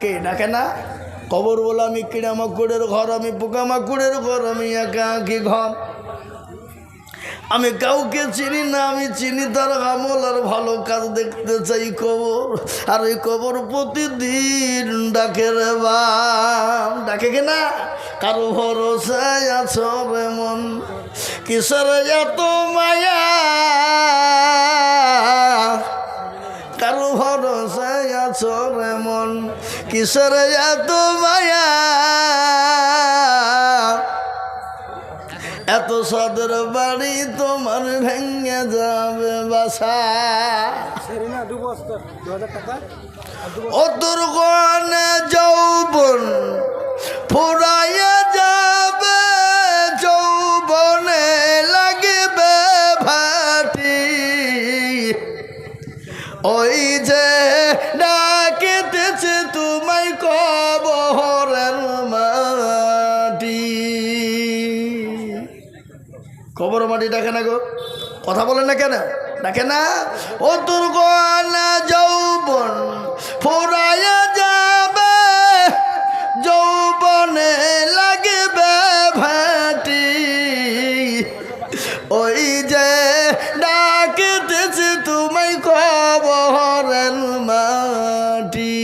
ডাকে ডাকে না? কবর বলে আমি কিড়ামাকুড়ের ঘর, আমি পোকামাকুড়ের ঘর, আমি একাকী ঘর, আমি কাউকে চিনি না, আমি চিনি তার আমল আর ভালো কাজ দেখতে চাই কবর। আর এই কবর প্রতিদিন ডাকে রে বাপ, ডাকে কিনা? কারো ভরসায় আছো রে মন, কিসের এত মায়া, কারো ভরসায় আছো রে মন, কিসের এত মায়া, এত সাদের বাড়ি তোমার ভেঙে যাবে বাসা, ও তোর গনে যৌবন ফুরাইয়া যাবে, যৌবনে লাগবে ভাটি, ওই যে ডাকিতেছে তোমায় কবরের মাটি। কবর মাটি ডাকে না গো, কথা বলে না কেন? ডাকে না? ও তোর গনা যৌবন ফুরাইয়া যাবে, যৌবনে লাগবে ভাটি, ওই যে ডাকিতেছে তোমায় কবরের মাটি।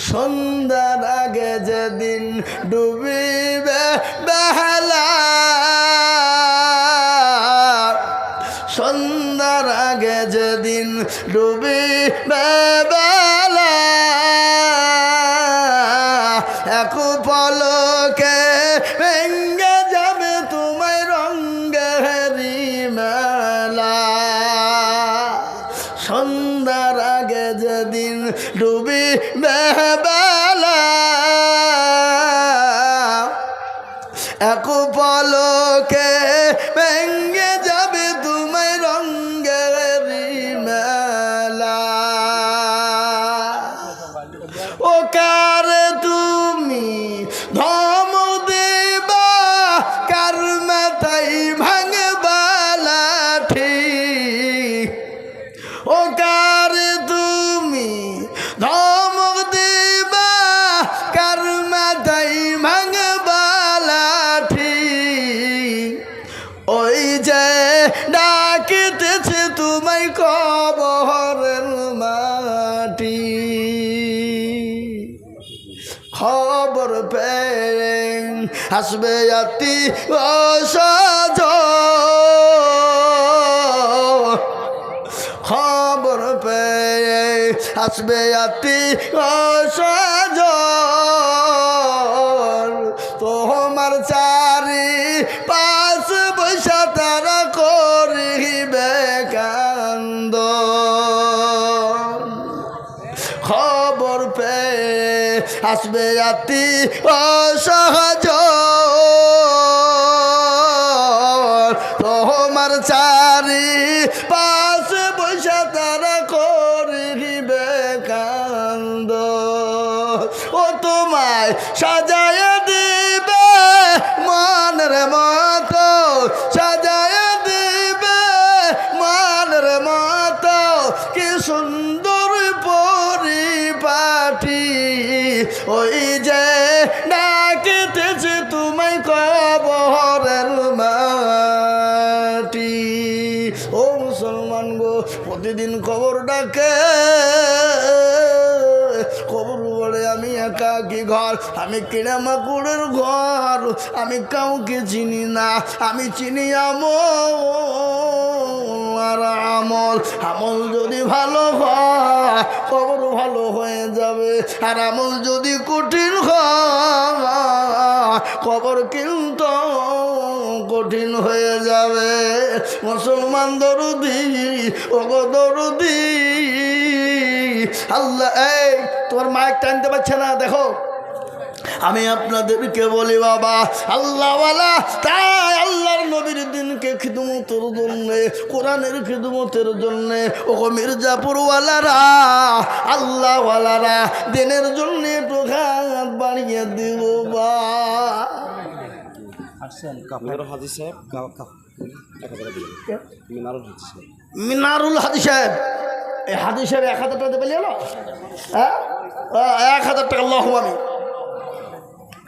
সন্ধ্যার আগে যেদিন ডুবিবে বেলা, সন্ধ্যার আগে যেদিন ডুবিবে বেলা, এক পলকে ভেঙে যাবে তোমায় রঙ্গেরি মেলা। সন্ধ্যার আগে যেদিন ডুবিবে বেলা, এক পলকে ভেঙে যাবে তোমায় রঙ্গেরি মেলা। ও কারে তুমি ধম দেবা, কার মাথায় ভাঙবা লাঠি, ও কারে তুমি ধমক দেবা, কার মাথায় ভাঙবা লাঠি, ওই যে ডাকিতেছে তোমায় কবরের মাটি। খবর পেয়ে আসবে আতি অসজ, খবর পেয়ে আসবে আতি অসজ, তোমার চারি পাশ বৈশা তারা করিবে কান্দ। খবর পেয়ে আসবে আতি অসহজ, তোমার চারি পাশ বৈশা তারা করিবে কান্দ। ও তোমায় সাজায় দিবে মনের মতো, সাজায় দিবে মনের মতো, কি সুন্দর পরিপাটি, ওই যে ডাকিতেছে তোমায় কবরের মাটি। ও মুসলমান গো, প্রতিদিন কবর ডাকে, কবর বলে আমি একাকী ঘর, আমি কিড়ামাকুড়ের ঘর, আমি কাউকে চিনি না, আমি চিনি আমল। আমল আমল যদি ভালো হয় কবর ভালো হয়ে যাবে, আর আমল যদি কঠিন হয় কবর কিন্তু কঠিন হয়ে যাবে। মুসলমান দরদি, ওগো দরদি, আল্লাহ এই তোমার মাইক টানতে পারছে না, দেখো আমি আপনাদেরকে বলি বাবা আল্লাহওয়ালা, তাই আল্লাহর নবীর দিনকে খিদমতের জন্যে, কোরআনের খিদমতের জন্যে, ও মির্জাপুরওয়ালারা আল্লাহওয়ালারা দিনের জন্যে একটু হাত বাড়িয়ে দিব বা আসছেন কাপড় হাজি সাহেব, মিনারুল হাজি সাহেব। মিনারুল হাদি সাহেব, এই হাদি সাহেব 1000 টাকা দেবে এলো, হ্যাঁ 1000 টাকা আল্লাহ আমি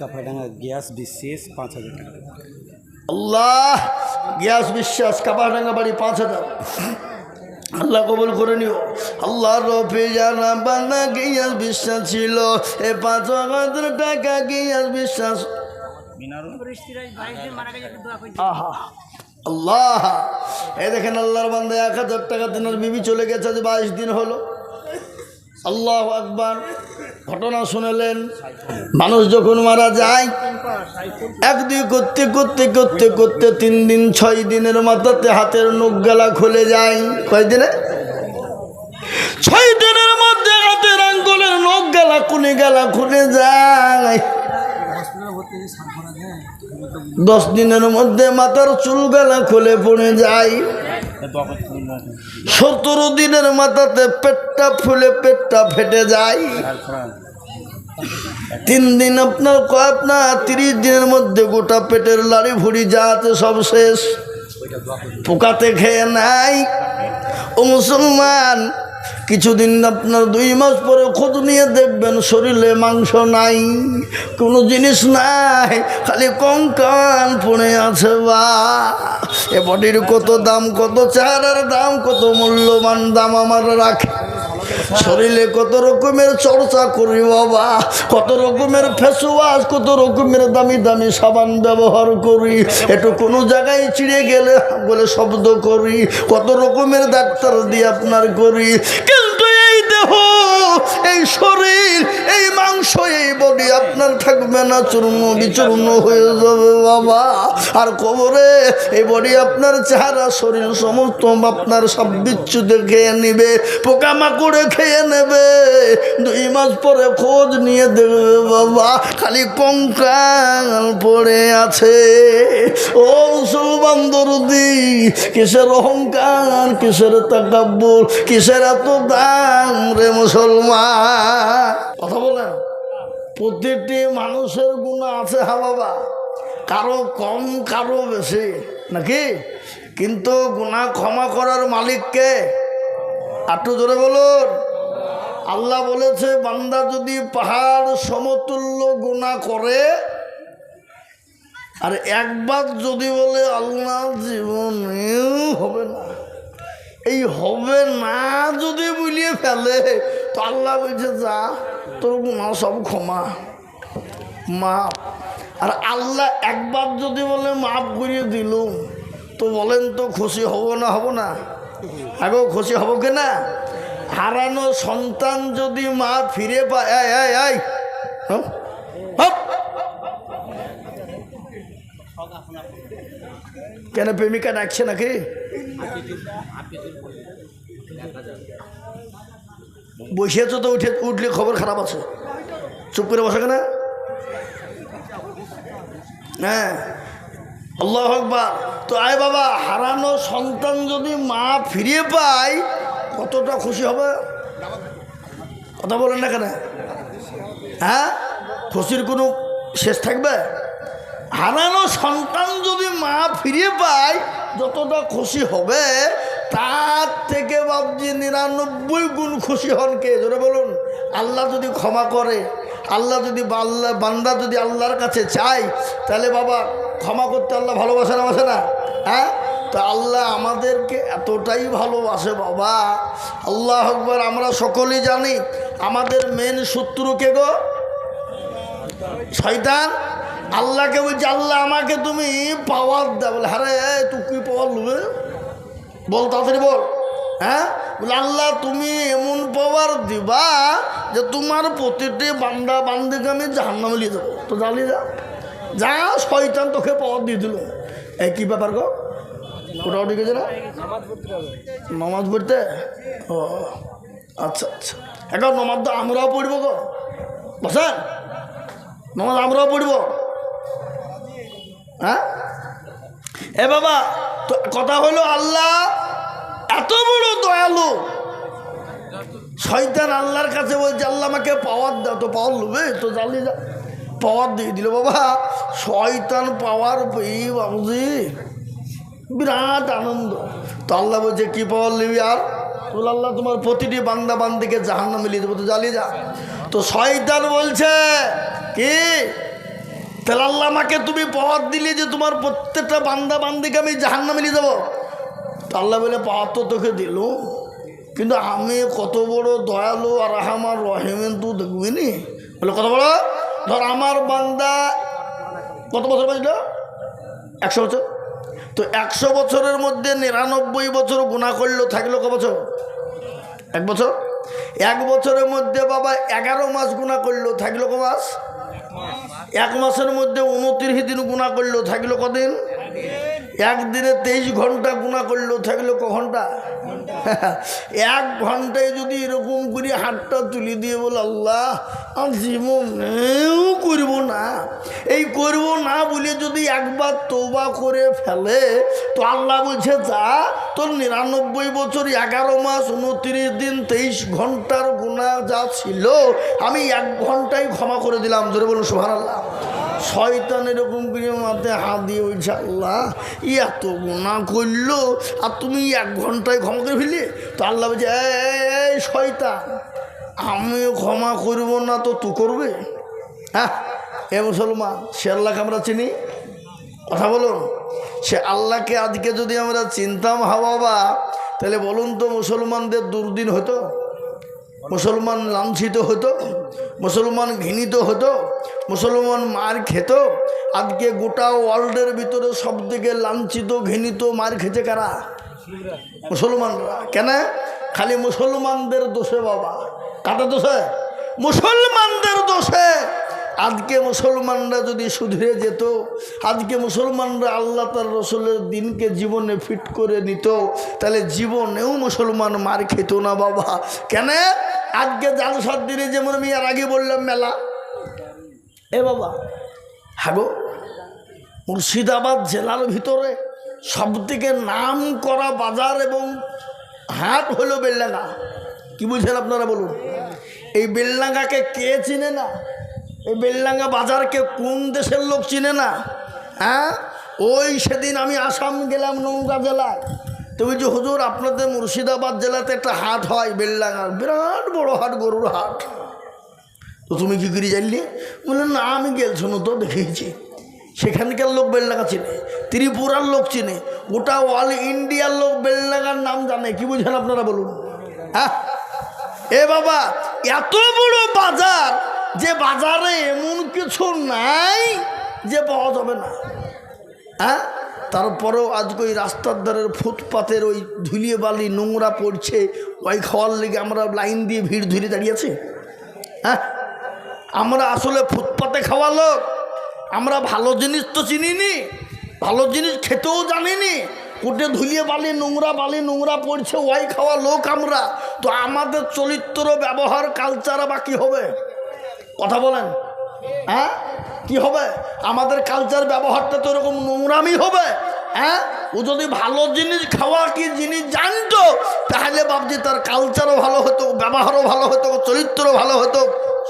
কাপাডাঙ্গা গ্যাস বিশেষ 5000 টাকা। আল্লাহ গ্যাস বিশ্বাস কাপাডাঙ্গা বাড়ি 5000, আল্লাহ কবুল করে নিও। আল্লাহ রফি জানা বান্দা গ্যাস বিশ্বাস ছিল, এ 5000 টাকা গ্যাস বিশ্বাস। আহা আল্লাহ, এই দেখেন আল্লাহর বান্দা 1000 টাকা দিনের বিবি চলে গেছে, যে 22 দিন হলো। আল্লাহ আকবার। ঘটনা শুনলেন, মানুষ যখন মারা যায় 1-2 করতে করতে করতে করতে 3 দিন 6 দিনের মাথাতে হাতের নখ গলা খুলে যায়। কয় দিনে? 6 দিনের মধ্যে হাতের আঙ্গুলের নখ গলা কুনি গলা খুলে যায়। 10 দিনের মধ্যে মাথার চুল গলা খুলে পড়ে যায়। 17 দিনের মাথাতে পেটটা ফুলে পেটটা ফেটে যায়। 3 দিন আপনার 30 দিনের মধ্যে গোটা পেটের লাড়ি ভুড়ি যা আছে সব শেষ, পোকাতে খেয়ে নাই। ও মুসলমান, কিছুদিন আপনার 2 মাস পরে খোঁজ নিয়ে দেখবেন শরীরে মাংস নাই, কোনো জিনিস নাই, খালি কঙ্কাল পড়ে আছে। বা এ বডির কত দাম, কত চেহারার দাম, কত মূল্যবান দাম আমার রাখে। শরীরে কত রকমের চর্চা করি বাবা, কত রকমের ফেস ওয়াশ, কত রকমের দামি দামি সাবান ব্যবহার করি, একটু কোনো জায়গায় চিড়ে গেলে বলে শব্দ করি, কত রকমের ডাক্তার দিয়ে আপনার করি, কিন্তু এই দেহ, এই শরীর, এই মাংস, এই বডি আপনার থাকবে না, চূর্ণ বিচূর্ণ হয়ে যাবে বাবা। আর কবরে এই বডি আপনার চেহারা শরীর সমস্ত আপনার সব বিচ্ছুতে খেয়ে নিবে, পোকামাকড়ে খেয়ে নেবে। 2 মাস পরে খোঁজ নিয়ে দেবে বাবা, খালি কঙ্কাল পড়ে আছে। ও মুসলমান দরদি, কিসের অহংকার, কিসের তাকাব্বুর, কিসের এত দাম রে মুসলমান? কথা বলেন। প্রতিটি মানুষের গুনাহ আছে, হ্যাঁ বাবা, কারো কম কারো বেশি নাকি, কিন্তু গুনাহ ক্ষমা করার মালিককে একটু জোরে বলুন। আল্লাহ বলেছে, বান্দা যদি পাহাড় সমতুল্য গুনাহ করে আর একবার যদি বলে আল্লাহ জীবনেও হবে না, এই হবে না যদি বুলিয়ে ফেলে, তো আল্লাহ বলছে যা তোর গুনাহ সব ক্ষমা মাপ। আর আল্লাহ একবার যদি বলে মাফ করিয়ে দিল, তো বলেন তো খুশি হব না? হব না? আগেও খুশি হব কিনা? হারানো সন্তান যদি মা ফিরে পায়, কেন প্রেমিকা ডাকছে নাকি? বসেছ তো, উঠলে খবর খারাপ আছে, চুপ করে বসে কেনা। হ্যাঁ আল্লাহু আকবার। তো আয় বাবা, হারানো সন্তান যদি মা ফিরিয়ে পায় কতটা খুশি হবে? কথা বলেন না কেন? হ্যাঁ, খুশির কোনো শেষ থাকবে? হারানো সন্তান যদি মা ফিরিয়ে পায় যতটা খুশি হবে, তার থেকে বাবজি 99 গুণ খুশি হন কে? জোরে বলুন। আল্লাহ যদি ক্ষমা করে, আল্লাহ যদি বান্দা যদি আল্লাহর কাছে চায়, তাহলে বাবা ক্ষমা করতে আল্লাহ ভালোবাসে না, বাসে না? হ্যাঁ, তো আল্লাহ আমাদেরকে এতটাই ভালোবাসে বাবা, আল্লাহ আকবার। আমরা সকলেই জানি আমাদের মেন শত্রু কে গো? শয়তান। আল্লাহকে বলছে, আল্লাহ আমাকে তুমি পাওয়ার দাও। বলে হারে তুই কি পাওয়ার নেবে? বল তাড়াতাড়ি বল। হ্যাঁ, বলে আল্লাহ তুমি এমন পাওয়ার দিবা যে তোমার প্রতিটি বান্দা বান্দিকে আমি জাহান্নামে নিয়ে যাবো। তো জ্বালিয়ে যা, শয়তান তোকে পাওয়ার দিয়ে দিল। এই কী ব্যাপার গো? ওটাও ঠিক আছে না? নমাজ পড়তে? ও আচ্ছা আচ্ছা। এখন নমাজ তো আমরাও পড়বো গো, বসেন, নমাজ আমরাও পড়ব। হ্যাঁ এ বাবা, তো কথা হলো আল্লাহ এত বড় দয়ালু, শয়তান আল্লাহর কাছে বলছে আল্লাহ আমাকে পাওয়ার দাও। তো পাওয়ার লুবে, তো জ্বালিয়ে যা, পাওয়ার দিয়ে দিল বাবা। শয়তান পাওয়ার পেয়ে বাবুজি বিরাট আনন্দ। তো আল্লাহ বলছে কি পাওয়ার নিবি আর? তোর আল্লাহ তোমার প্রতিটি বান্দা বান্দিকে জাহান্নামে নিয়ে দেবো, তো জ্বালিয়ে যা। তো শয়তান বলছে কি, তাহলে আল্লাহ আমাকে তুমি পাওয়ার দিলে যে তোমার প্রত্যেকটা বান্দা বান্দিকে আমি জাহান্নামে নিয়ে যাবো। তো আল্লাহ বলে পাওয়ার তো তোকে দিল, কিন্তু আমি কত বড় দয়ালু আর আমার রহিমেন তুই দেখবি নি। বলে কত বড়? ধর আমার বান্দা কত বছর বাঁচল? 100 বছর। তো 100 বছরের মধ্যে 99 বছর গুনাহ করলো, থাকলো ক বছর? 1 বছর। 1 বছরের মধ্যে বাবা 11 মাস গুনাহ করলো, থাকলো ক মাস? 1 মাসের মধ্যে 29 দিন গুনাহ করলো, থাকলো কদিন? একদিনে 23 ঘন্টা গুনাহ করলো, থাকলো ক ঘন্টা? 1 ঘন্টায় যদি এরকম করে হাতটা তুলে দিয়ে বলে আল্লাহ আর জীবনেও করব না, এই করব না বলে যদি একবার তওবা করে ফেলে, তো আল্লাহ বলছে যা তোর 99 বছর 11 মাস 29 দিন 23 ঘন্টার গুনাহ যা ছিল আমি 1 ঘন্টায় ক্ষমা করে দিলাম। ধরে বলুন সুবহানাল্লাহ। শয়তান এরকম করে মাথায় হাত দিয়ে বলছে আল্লাহ এত গুনাহ করলো আর তুমি 1 ঘন্টায় ক্ষমা করে ফেললে। তো আল্লাহ বলছে এই শয়তান, আমি ক্ষমা করব না তো তুই করবে? হ্যাঁ, এ মুসলমান, সে আল্লাহকে আমরা চিনি? কথা বলুন, সে আল্লাহকে আজকে যদি আমরা চিনতাম বাবা, তাহলে বলুন তো মুসলমানদের দুর্দিন হতো, মুসলমান লাঞ্ছিত হতো, মুসলমান ঘৃণিত হতো, মুসলমান মার খেত। আজকে গোটা ওয়ার্ল্ডের ভিতরে সব থেকে লাঞ্ছিত ঘৃণিত মার খেতে কারা? মুসলমানরা। কেন? খালি মুসলমানদের দোষে বাবা। কাদের দোষে? মুসলমানদের দোষে। আজকে মুসলমানরা যদি শুধরে যেত, আজকে মুসলমানরা আল্লাহ তার রসুলের দিনকে জীবনে ফিট করে নিত, তাহলে জীবনেও মুসলমান মার খেত না বাবা। কেন? আজকে জালসার দিনে যেমন আমি আর আগে বললাম মেলা, এ বাবা হাগো মুর্শিদাবাদ জেলার ভিতরে সবথেকে নাম করা বাজার এবং হাট হলো বেলডাঙ্গা। কি বুঝছেন আপনারা বলুন? এই বেলডাঙ্গাকে কে চিনে না? এই বেলডাঙ্গা বাজারকে কোন দেশের লোক চিনে না? হ্যাঁ, ওই সেদিন আমি আসাম গেলাম, নওগাঁ জেলায়। তো বলছি হুজুর আপনাদের মুর্শিদাবাদ জেলাতে একটা হাট হয় বেলডাঙ্গার, বিরাট বড় হাট, গরুর হাট। তো তুমি কী করে জানলি? বললেন না আমি গেলছো না তো, দেখেছি। সেখানকার লোক বেলডাঙ্গা চিনে, ত্রিপুরার লোক চিনে, গোটা অল ইন্ডিয়ার লোক বেলডাঙ্গার নাম জানে। কি বুঝেন আপনারা বলুন? হ্যাঁ, এ বাবা এত বড় বাজার, যে বাজারে এমন কিছু নাই যে পাওয়া যাবে না। হ্যাঁ, তারপরেও আজকে ওই রাস্তার ধারের ফুটপাতের ওই ধুলিয়ে বালি নোংরা পড়ছে, ওই খাওয়ার লেগে আমরা লাইন দিয়ে ভিড় ধরে দাঁড়িয়েছি। হ্যাঁ, আমরা আসলে ফুটপাতে খাওয়া লোক, আমরা ভালো জিনিস তো চিনিনি, ভালো জিনিস খেতেও জানিনি। কোটে ধুলিয়ে বালি নোংরা পড়ছে, ওই খাওয়া লোক আমরা। তো আমাদের চরিত্র, ব্যবহার, কালচার বা কী হবে? কথা বলেন। হ্যাঁ, কি হবে? আমাদের কালচার ব্যবহারটা তো এরকম নোংরামি হবে। হ্যাঁ, ও যদি ভালো জিনিস খাওয়া কি জিনিস জানতো, তাহলে ভাবছি তার কালচারও ভালো হতো, ব্যবহারও ভালো হতো, চরিত্রও ভালো হতো,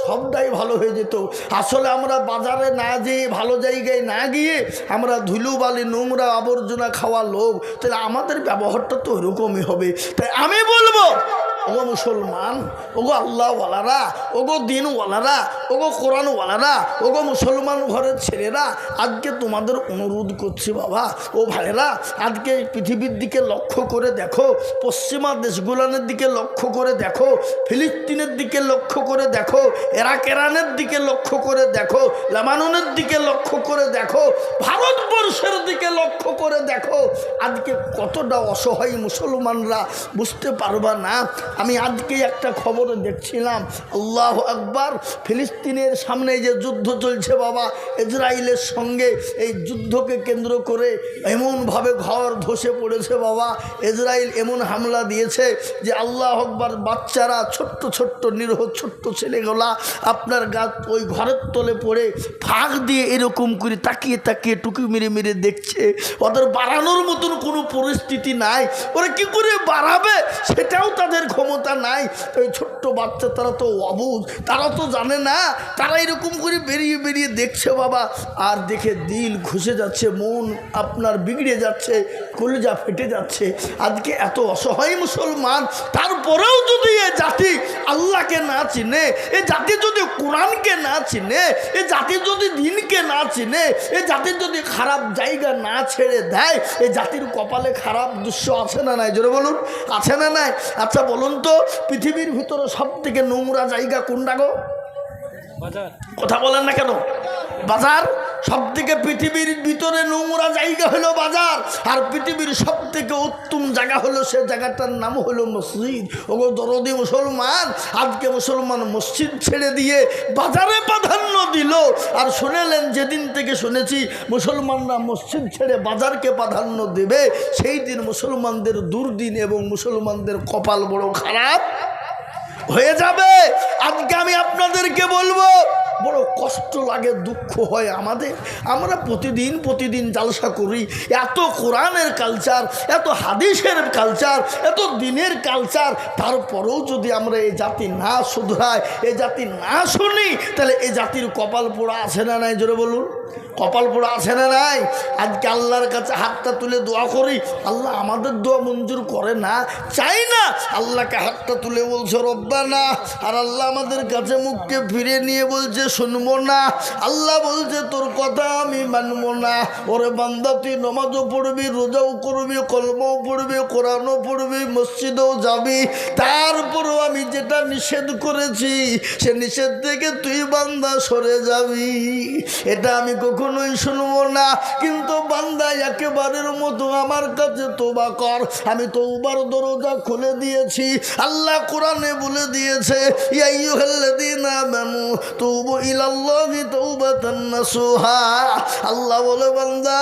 সবটাই ভালো হয়ে যেত। আসলে আমরা বাজারে না যেয়ে, ভালো জায়গায় না গিয়ে আমরা ধুলো বালি নোংরা আবর্জনা খাওয়া লোক, তাহলে আমাদের ব্যবহারটা তো ওরকমই হবে। তাই আমি বলবো, ওগো মুসলমান, ওগো আল্লাহওয়ালারা, ওগো দিনওয়ালারা, ওগো কোরআনওয়ালারা, ওগো মুসলমান ঘরের ছেলেরা, আজকে তোমাদের অনুরোধ করছি বাবা ও ভাইরা, আজকে পৃথিবীর দিকে লক্ষ্য করে দেখো, পশ্চিমা দেশগুলোর দিকে লক্ষ্য করে দেখো, ফিলিস্তিনের দিকে লক্ষ্য করে দেখো, ইরানের দিকে লক্ষ্য করে দেখো, লেবাননের দিকে লক্ষ্য করে দেখো, ভারতবর্ষের দিকে লক্ষ্য করে দেখো, আজকে কতটা অসহায় মুসলমানরা, বুঝতে পারবা না। আমি আজকে একটা খবরে দেখছিলাম, আল্লাহ আকবার, ফিলিস্তিনের সামনে যে যুদ্ধ চলছে বাবা ইসরায়েলের সঙ্গে, এই যুদ্ধকে কেন্দ্র করে এমনভাবে ঘর ধসে পড়েছে বাবা। ইসরায়েল এমন হামলা দিয়েছে যে আল্লাহ আকবার, বাচ্চারা ছোট্ট ছোট্ট নিরহ ছোট্ট ছেলেগুলা আপনার ওই ঘরের তলে পড়ে ফাঁক দিয়ে এরকম করে তাকিয়ে তাকিয়ে টুকি মেরে মেরে দেখছে। ওদের বাড়ানোর মতন কোনো পরিস্থিতি নাই, ওরা কি করে বাড়াবে সেটাও তাদের ক্ষমতা নাই। ওই ছোট্ট বাচ্চা, তারা তো অবুঝ, তারা তো জানে না তারা এরকম করে বেরিয়ে বেরিয়ে দেখছে বাবা, আর দেখে দিল ঘুষে যাচ্ছে, মন আপনার বিগড়ে যাচ্ছে, কলিজা ফেটে যাচ্ছে। আজকে এত অসহায় মুসলমান, তারপরেও যদি এ জাতি আল্লাহকে না চিনে, এ জাতি যদি কোরআনকে না চিনে, এ জাতি যদি দিনকে না চিনে, এ জাতি যদি খারাপ জায়গা না ছেড়ে দেয়, এ জাতির কপালে খারাপ দৃশ্য আছে না নাই? জোরে বলুন, আছে না নাই? আচ্ছা বলুন তো, পৃথিবীর ভিতরে সব থেকে নোংরা জায়গা কোনটা গো? কথা বলেন না কেন? বাজার। সব থেকে পৃথিবীর ভিতরে নোংরা জায়গা হলো বাজার, আর পৃথিবীর সব থেকে উত্তম জায়গা হলো, সে জায়গাটার নাম হলো মসজিদ। ওগো দরদি মুসলমান, আজকে মুসলমান মসজিদ ছেড়ে দিয়ে বাজারে প্রাধান্য দিল। আর শুনেলেন, যেদিন থেকে শুনেছি মুসলমানরা মসজিদ ছেড়ে বাজারকে প্রাধান্য দেবে, সেই দিন মুসলমানদের দুর্দিন এবং মুসলমানদের কপাল বড় খারাপ হয়ে যাবে। আজকে আমি আপনাদেরকে বলবো, বড় কষ্ট লাগে, দুঃখ হয় আমাদের। আমরা প্রতিদিন জালসা করি, এত কোরআনের কালচার, এত হাদিসের কালচার, এত দিনের কালচার, তারপরেও যদি আমরা এই জাতি না শুধরাই, এই জাতি না শুনি, তাহলে এই জাতির কপাল পোড়া আছে না নাই? জোরে বলুন, কপাল পোড়া আছে না নাই? আজকে আল্লাহর কাছে হাতটা তুলে দোয়া করি, আল্লাহ আমাদের দোয়া মঞ্জুর করে না, চাই না, আল্লাহকে হাতটা তুলে বলছে রব্বানা, আর আল্লাহ আমাদের কাছে মুখকে ফিরে নিয়ে বলছে শুনবো না। আল্লাহ বলছে তোর কথা আমি মানবো না। ওরে বান্দা, তুই নামাজও পড়বি, রোজাও করবি, কলমাও পড়বি, কোরআনও পড়বি, মসজিদেও যাবি, তারপরেও আমি যেটা নিষেধ করেছি সে নিষেধ থেকে তুই বান্দা সরে যাবি, এটা আমি কখনোই শুনবো না। কিন্তু বান্দা একেবারের মতো আমার কাছে তওবা কর, আমি তওবার দরজা খুলে দিয়েছি। আল্লাহ কোরআনে বলে দিয়েছে, ইয়া আইয়ুহাল্লাযীনা আমানু তুবু ইলাল্লাহি তাওবাতান নাসুহা। আল্লাহ বলে, বান্দা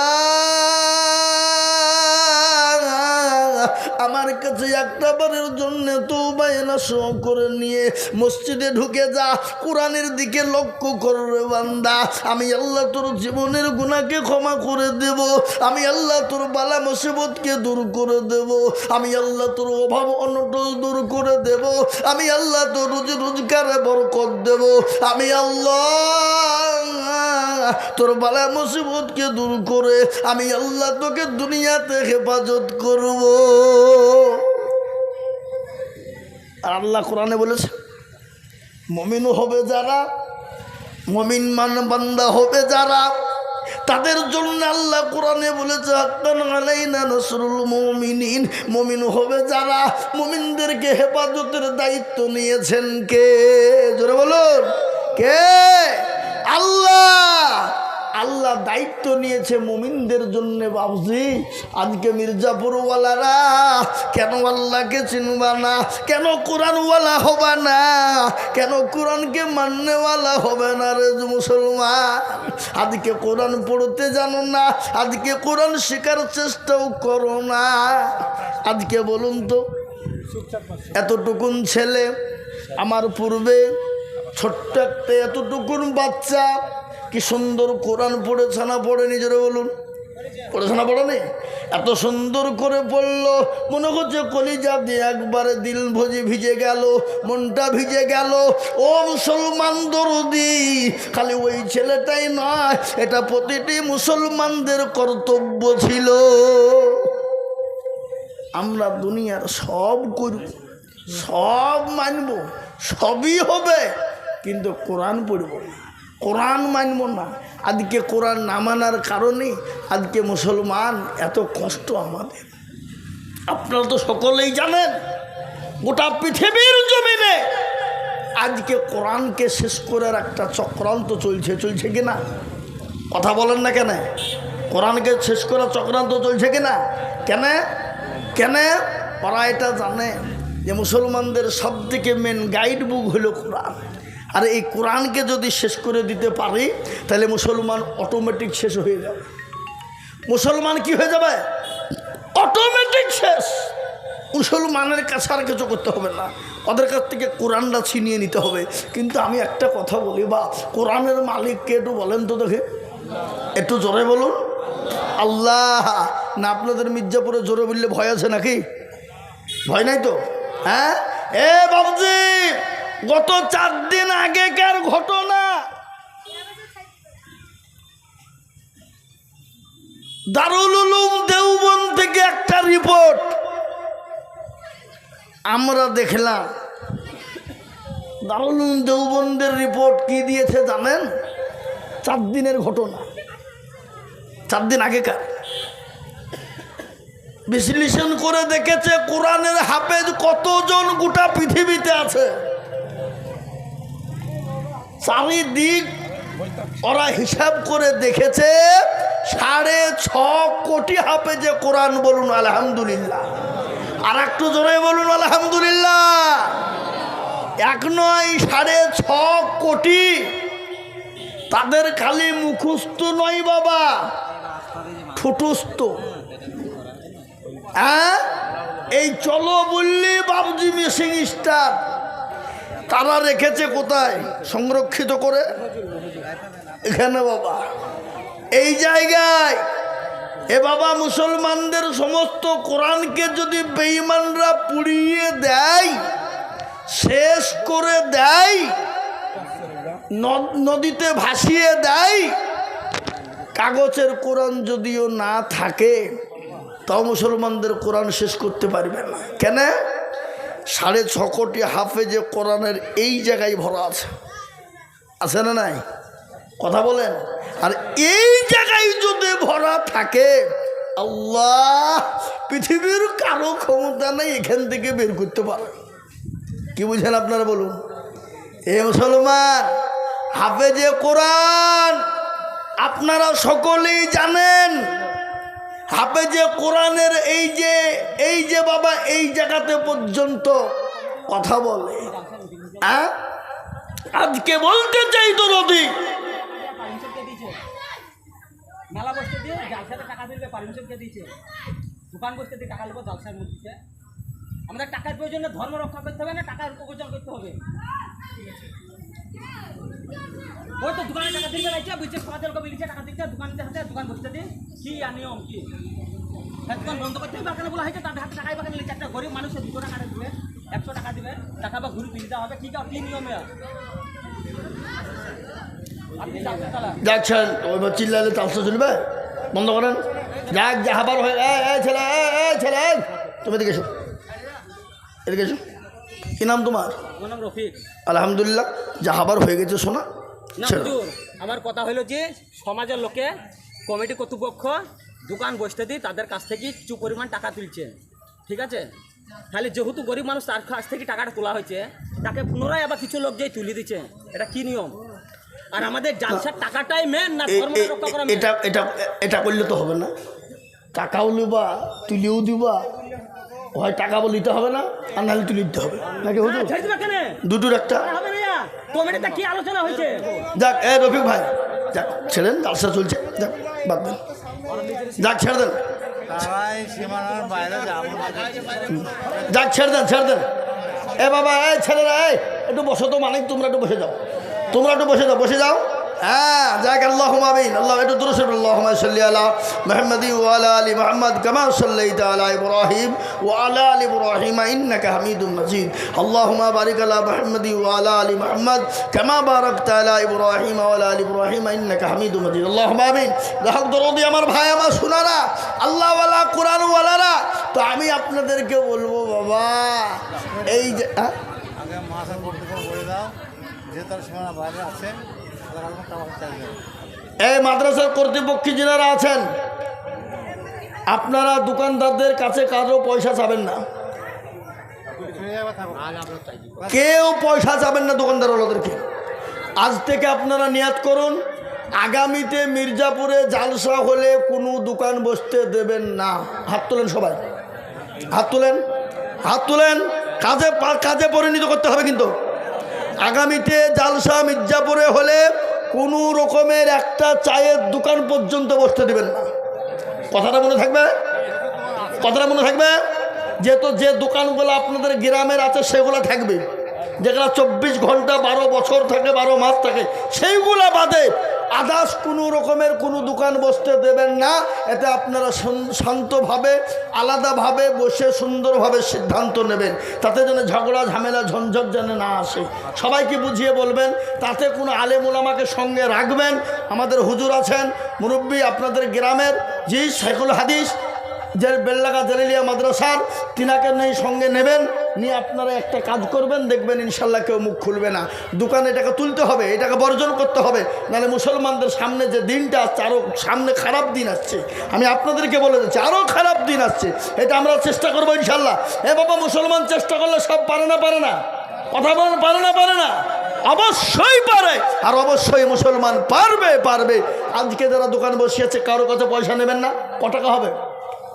আমার কাছে একটা বারের জন্য তওবা নাসুহ করে নিয়ে মসজিদে ঢুকে যা, কোরআনের দিকে লক্ষ্য করবে বান্দা, আমি আল্লাহ তোর জীবনের গুনাহকে ক্ষমা করে দেব, আমি আল্লাহ তোর বালা মুসিবতকে দূর করে দেব, আমি আল্লাহ তোর অভাব অনটন দূর করে দেব, আমি আল্লাহ তোর রুজি রোজগারে বরকত দেব, আমি আল্লাহ তোর বালা মুসিবতকে দূর করে আমি আল্লাহ তোকে দুনিয়াতে হেফাজত করব। আর আল্লাহ কোরআনে বলেছে, মুমিন হবে যারা, মুমিন বান্দা হবে যারা, তাদের জন্য আল্লাহ কোরআনে বলেছে হাক্কান আলাইনা নাসরুল মুমিনিন। মুমিন হবে যারা, মুমিনদেরকে হেফাজতের দায়িত্ব নিয়েছেন কে? জোরে বলুন, কে? আল্লাহ। আল্লাহ দায়িত্ব নিয়েছে মুমিনদের জন্য। বাবজি, আজকে মির্জাপুরওয়ালারা কেন আল্লাহকে চিনবা না? কেন কোরআনওয়ালা হবে না? কেন কোরআনকে মাননেওয়ালা হবে না রে মুসলমান? আজকে কোরআন পড়তে জানো না, আজকে কোরআন শেখার চেষ্টাও করো না। আজকে বলুন তো, এতটুকুন ছেলে, আমার পূর্বে ছোট্ট একটা এতটুকুন বাচ্চা কি সুন্দর কোরআন পড়েছে না পড়েনি? জোরে বলুন, পড়েছে না পড়েনি? এত সুন্দর করে পড়লো, মনে হচ্ছে কলিজা দিয়ে একবারে দিল ভিজে গেল, মনটা ভিজে গেল। ও মুসলমান দরদি, খালি ওই ছেলেটাই নয়, এটা প্রতিটি মুসলমানদের কর্তব্য ছিল। আমরা দুনিয়ার সব করব, সব মানব, সবই হবে, কিন্তু কোরআন পড়ব না, কোরআন মানব না। আজকে কোরআন না মানার কারণে আজকে মুসলমান এত কষ্ট আমাদের। আপনারা তো সকলেই জানেন, গোটা পৃথিবীর জমিনে আজকে কোরআনকে শেষ করার একটা চক্রান্ত চলছে কিনা? কথা বলেন না কেন? কোরআনকে শেষ করার চক্রান্ত চলছে কিনা? কেন? ওরা এটা জানে যে মুসলমানদের সবথেকে মেন গাইড বুক হলো কোরআন। আর এই কোরআনকে যদি শেষ করে দিতে পারি, তাহলে মুসলমান অটোমেটিক শেষ হয়ে যাবে। মুসলমান কি হয়ে যাবে? অটোমেটিক শেষ। মুসলমানের কাছে আর কিছু করতে হবে না, ওদের কাছ থেকে কোরআনটা ছিনিয়ে নিতে হবে। কিন্তু আমি একটা কথা বলি, বা কোরআনের মালিককে একটু বলেন তো দেখে, একটু জোরে বলুন। আল্লাহ। না আপনাদের মির্জাপুরে জোরে বললে ভয় আছে নাকি? ভয় নাই তো? হ্যাঁ, এ বাবুজি, গত 4 দিন আগেকার ঘটনা, দারুল উলুম দেওবন্দ থেকে একটা রিপোর্ট আমরা দেখলাম। দারুল উলুম দেওবন্দের রিপোর্ট কি দিয়েছে জানেন? 4 দিনের ঘটনা, 4 দিন আগেকার। বিশ্লেষণ করে দেখেছে কোরআনের হাফেজ কতজন গোটা পৃথিবীতে আছে। চারিদিক ওরা হিসাব করে দেখেছে 6.5 কোটি হাফেজে কোরআন। বলুন আলহামদুলিল্লাহ। আর একটু জোরে বলুন আলহামদুলিল্লাহ। এক নয়, 6.5 কোটি। তাদের খালি মুখস্থ নয় বাবা, ঠোঁটস্থ। হ্যাঁ, এই চলো বললি বাবজি মিসিং স্টার তারা রেখেছে কোথায়? সংরক্ষিত করে এখানে বাবা, এই জায়গায়। এ বাবা, মুসলমানদের সমস্ত কোরআনকে যদি বেঈমানরা পুড়িয়ে দেয়, শেষ করে দেয়, নদীতে ভাসিয়ে দেয়, কাগজের কোরআন যদিও না থাকে তাও মুসলমানদের কোরআন শেষ করতে পারবে না। কেন? 6.5 কোটি হাফেজে কোরআনের এই জায়গায় ভরা আছে। আছে না নাই? কথা বলেন। আর এই জায়গায় যদি ভরা থাকে, আল্লাহ পৃথিবীর কারো ক্ষমতা নেই এখান থেকে বের করতে পারে। কি বুঝেন আপনারা বলুন? এ মুসলমান, হাফেজে কোরআন আপনারা সকলেই জানেন। হাফেজে কোরআনের এই যে বাবা, এই জায়গাতে পর্যন্ত কথা বলে। আজকে বলতে চাই তো নদী মেলা বসতে দিয়ে জালসাতে টাকা দিলে পারমিশনকে দিয়েছে, দোকান বসতে দিয়ে টাকা নেবো জালসার মধ্যে। আমাদের টাকার প্রয়োজনে ধর্ম রক্ষা করতে হবে না, টাকার উপযোগ করতে হবে। ওই তো দোকানে টাকা দিতে লাগছে, বুঝছে সমাজের লোক লিখে টাকা দিচ্ছে, দোকান হাতে দোকান বসতে দিয়ে কি আর নিয়ম কি? দোকান বন্ধ করতে বাগানে বলা হয়েছে, তাদের হাতে টাকাই বাগানে লিখছে। একটা গরিব মানুষের 200 টাকা দিবে, 100 টাকা দিবে, টাকা বা ঘুরে দিতে হবে। কি নিয়মে যাচ্ছেন? ওইবার চিল্লালে তালসা চলবে? বন্ধ করেন। যাক, যাহাবার হয়ে ছেলে, ছেলে তুমি এদিকে এসো, এদিকে এসো। কি নাম তোমার? আমার নাম রফিক। আলহামদুলিল্লাহ, যাহাবার হয়ে গেছে শোনা। না হুজুর, আমার কথা হলো যে সমাজের লোকে কমিটি কর্তৃপক্ষ দোকান বসতে দিয়ে তাদের কাছ থেকে কিছু পরিমাণ টাকা তুলছে, ঠিক আছে? তাহলে যেহেতু গরিব মানুষ, তার কাছ থেকে টাকাটা তোলা হয়েছে, তাকে পুনরায় আবার কিছু লোক যেই তুলে দিচ্ছে, এটা কি নিয়ম? আর আমাদের জালসার টাকাটাই মেন না ধর্ম রক্ষা করা? এটা করলে তো হবে না। টাকাও লিবা, তুলিও দিবা, হয় টাকা বলিতে হবে না, আর নাহলে তুলে দিতে হবে নাকি? হুজুর দুটোর একটা হবে না। কমিটিতে কি আলোচনা হয়েছে? যাক, রফিক ভাই, যাক ছেড়েন, জালসা চলছে, যাক বাদ দেন, যাক ছেড়ে দেন, যাক ছেড়ে দেন। এ বাবা, ছেলেরা একটু বসো তো, মানে তোমরা একটু বসে যাও, বসে যাও। হ্যাঁ, যাক, আল্লাহুম্মা আমিন। আল্লাহ একটু দূরে সরে, আল্লাহুম্মা সাল্লি আলা মুহাম্মাদি ওয়া আলা আলি মুহাম্মাদ কামা সাল্লাইতা আলা ইব্রাহিম ওয়া আলা আলি ইব্রাহিম ইন্নাকা হামিদুম মাজিদ। আল্লাহুম্মা বারিক আলা মুহাম্মাদি ওয়া আলা আলি মুহাম্মাদ কামা বারাকতা আলা ইব্রাহিম ওয়া আলা আলি ইব্রাহিম ইন্নাকা হামিদুম মাজিদ। আল্লাহুম্মা আমিন। দেখো দরদি আমার ভাই, আমার সোনারা, আল্লাহওয়ালা, কোরআনওয়ালারা, তো আমি আপনাদেরকে বলবো বাবা, এই যে আগে মাথা করতে বলে দাও যে তার সীমানা বাইরে আছে, এই মাদ্রাসার কর্তৃপক্ষী যারা আছেন, আপনারা দোকানদারদের কাছে কারো পয়সা চাবেন না, কেউ পয়সা চাবেন না দোকানদারওয়ালাদেরকে। আজ থেকে আপনারা নিয়াত করুন, আগামীতে মির্জাপুরে জালসা হলে কোনো দোকান বসতে দেবেন না। হাত তোলেন সবাই, হাত তোলেন। কাজে পরিণত করতে হবে কিন্তু। আগামীতে জালসা মির্জাপুরে হলে কোনো রকমের একটা চায়ের দোকান পর্যন্ত বসতে দেবেন না। কথাটা মনে থাকবে। যেহেতু যে দোকানগুলো আপনাদের গ্রামের আছে সেগুলো থাকবে, যেগুলো 24 ঘন্টা 12 বছর থাকে, 12 মাস থাকে, সেইগুলো বাদে আদার্স কোনো রকমের কোনো দোকান বসতে দেবেন না। এতে আপনারা শান্তভাবে আলাদাভাবে বসে সুন্দরভাবে সিদ্ধান্ত নেবেন, তাতে যেন ঝগড়া ঝামেলা ঝঞ্ঝট যেন না আসে। সবাইকে বুঝিয়ে বলবেন, তাতে কোনো আলেম ওলামাকে সঙ্গে রাখবেন। আমাদের হুজুর আছেন মুরব্বী আপনাদের গ্রামের, জি শাইখুল হাদিস, যে বেল্লাগা জালিলিয়া মাদ্রাসার, তিনাকে নেই সঙ্গে নেবেন, নিয়ে আপনারা একটা কাজ করবেন, দেখবেন ইনশাল্লাহ কেউ মুখ খুলবে না। দোকানে এটাকে তুলতে হবে, এটাকে বর্জন করতে হবে, নাহলে মুসলমানদের সামনে যে দিনটা আসছে, আরও সামনে খারাপ দিন আসছে। আমি আপনাদেরকে বলে দিচ্ছি, আরও খারাপ দিন আসছে। এটা আমরা চেষ্টা করবো ইনশাল্লাহ। এ বাবা, মুসলমান চেষ্টা করলে সব পারে না? পারে না? কথা বলেন, পারে না? পারে না? অবশ্যই পারে, আর অবশ্যই মুসলমান পারবে। পারবে। আজকে যারা দোকান বসিয়েছে কারো কাছে পয়সা নেবেন না। ক টাকা হবে?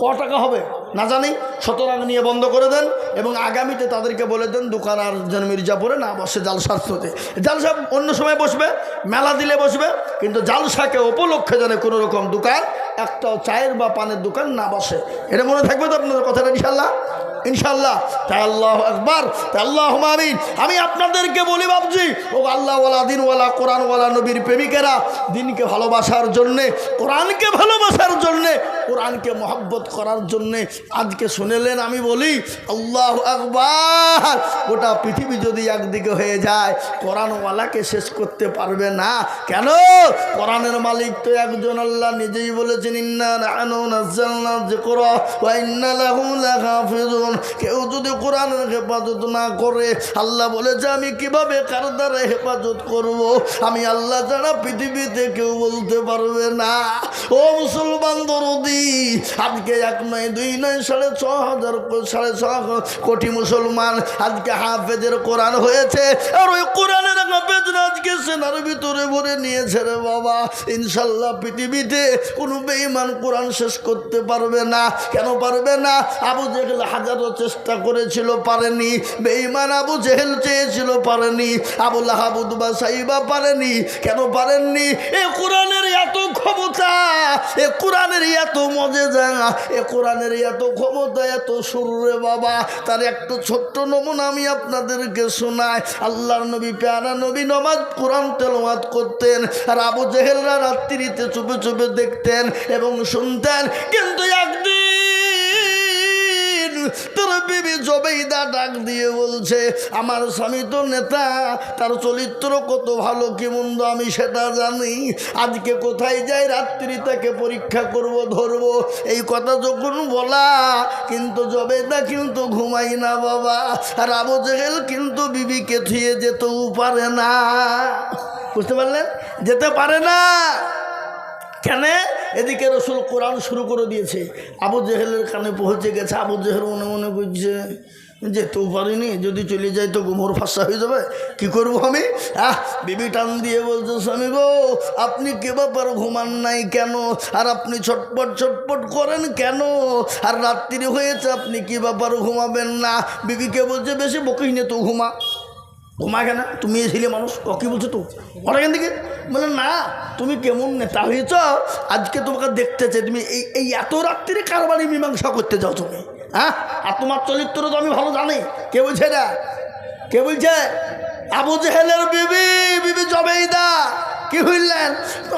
ক টাকা হবে না জানি, সুতরাং নিয়ে বন্ধ করে দেন, এবং আগামীতে তাদেরকে বলে দেন দোকান আর যেন মির্জাপুরে না বসে জালসার স্রোতে। জালসা অন্য সময় বসবে, মেলা দিলে বসবে, কিন্তু জালসাকে উপলক্ষে যেন কোনো রকম দোকান, একটাও চায়ের বা পানের দোকান না বসে। এটা মনে থাকবে তো আপনাদের কথাটা ইনশাল্লাহ? ইনশাল্লাহ। তাই আল্লাহ আকবার, তাই আল্লাহ আমিন। আমি আপনাদেরকে বলি বাবজি, ও আল্লাহওয়ালা দিনওয়ালা কোরআনওয়ালা নবীর প্রেমিকেরা, দিনকে ভালোবাসার জন্যে, কোরআনকে ভালোবাসার জন্যে, কোরআনকে মহব্বত করার জন্যে আজকে শুনেলেন। আমি বলি আল্লাহ আকবার, গোটা পৃথিবী যদি একদিকে হয়ে যায়, কোরআনওয়ালাকে শেষ করতে পারবে না। কেন? কোরআনের মালিক তো একজন, আল্লাহ নিজেই বলেছেন, ইন্না নাহনু নাযালনা যিকরা ওয়া ইন্না লাহু লাহাফিজুন। কেউ যদি কোরআনের হেফাজত না করে, আল্লাহ বলেছে আমি কিভাবে কার দ্বারা হেফাজত করব, আমি আল্লাহ ছাড়া পৃথিবীতে কেউ বলতে পারবে না। ও মুসলমান দরদি, আজকে 1 নয় 2 নয় 6,500 কোটি মুসলমান আজকে হাফেজের কোরআন হয়েছে, আর ওই কোরআনের হাফেজ আজকে সেনার ভিতরে ভরে নিয়েছে রে বাবা। ইনশাল্লাহ পৃথিবীতে কোনো বেঈমান কোরআন শেষ করতে পারবে না। কেন পারবে না? আবু জেহেল হাজারো চেষ্টা করেছিল, পারেনি। বেঈমান আবু জেহেল চেয়েছিল, পারেনি। আবু লাহাব উতবা সাইবা পারেনি। কেন পারেননি? এ কোরআনের এত ক্ষমতা, এ কোরআনের এত মজেজা, এ কোরআনের এত ক্ষমতা, এত সুর রে বাবা। তার একটু ছোট্ট নমুনা আমি আপনাদেরকে শোনাই। আল্লাহর নবী, প্যারা নবী নামাজ কোরআন তেলাওয়াত করতেন, আর আবু জেহেলরা রাত্রিতে চুপে চুপে দেখতেন এবং শুনতেন। কিন্তু একদিন তোর বিবি জবেইদা ডাক দিয়ে বলছে, আমার স্বামী তো নেতা, তার চরিত্র কত ভালো কি মন্দ আমি সেটা জানি। আজকে কোথায় যাই, রাত্রি তাকে পরীক্ষা করব, ধরবো। এই কথা যখন বলা, কিন্তু জবেইদা কিন্তু ঘুমাই না বাবা। আর আবু জেহেল কিন্তু বিবিকে থুয়ে যেতেও পারে না। বুঝতে পারলেন? যেতে পারে না। কেন? এদিকে রসুল কোরআন শুরু করে দিয়েছে, আবু জেহেলের কানে পৌঁছে গেছে। আবু জেহেল মনে মনে করছে, যেতেও পারিনি, যদি চলে যাই তো গোমর ফাঁসা হয়ে যাবে, কি করবো আমি? বিবি টান দিয়ে বলছে, স্বামী গো, আপনি কে ব্যাপার ঘুমান নাই কেন? আর আপনি ছটপট ছটপট করেন কেন? আর রাত্রি হয়েছে, আপনি কি ব্যাপার ঘুমাবেন না? বিবিকে বলছে, বেশি বকিস নে তো, ঘুমা। ঘুমা কেন? তুমি ছেলে মানুষ, ও কি বলছো তো ওরা কেন দিকে? বলে না, তুমি কেমন নেতা হয়েছ, আজকে তোমাকে দেখতে চাই। তুমি এই এত রাত্রিরে কারবারি মীমাংসা করতে যাও তুমি? আর তোমার চরিত্র তো আমি ভালো জানি। কে বলছে এটা? কে বলছে? আবু জেহেলের বিবি, বিবি জবেইদা। কি হইলেন?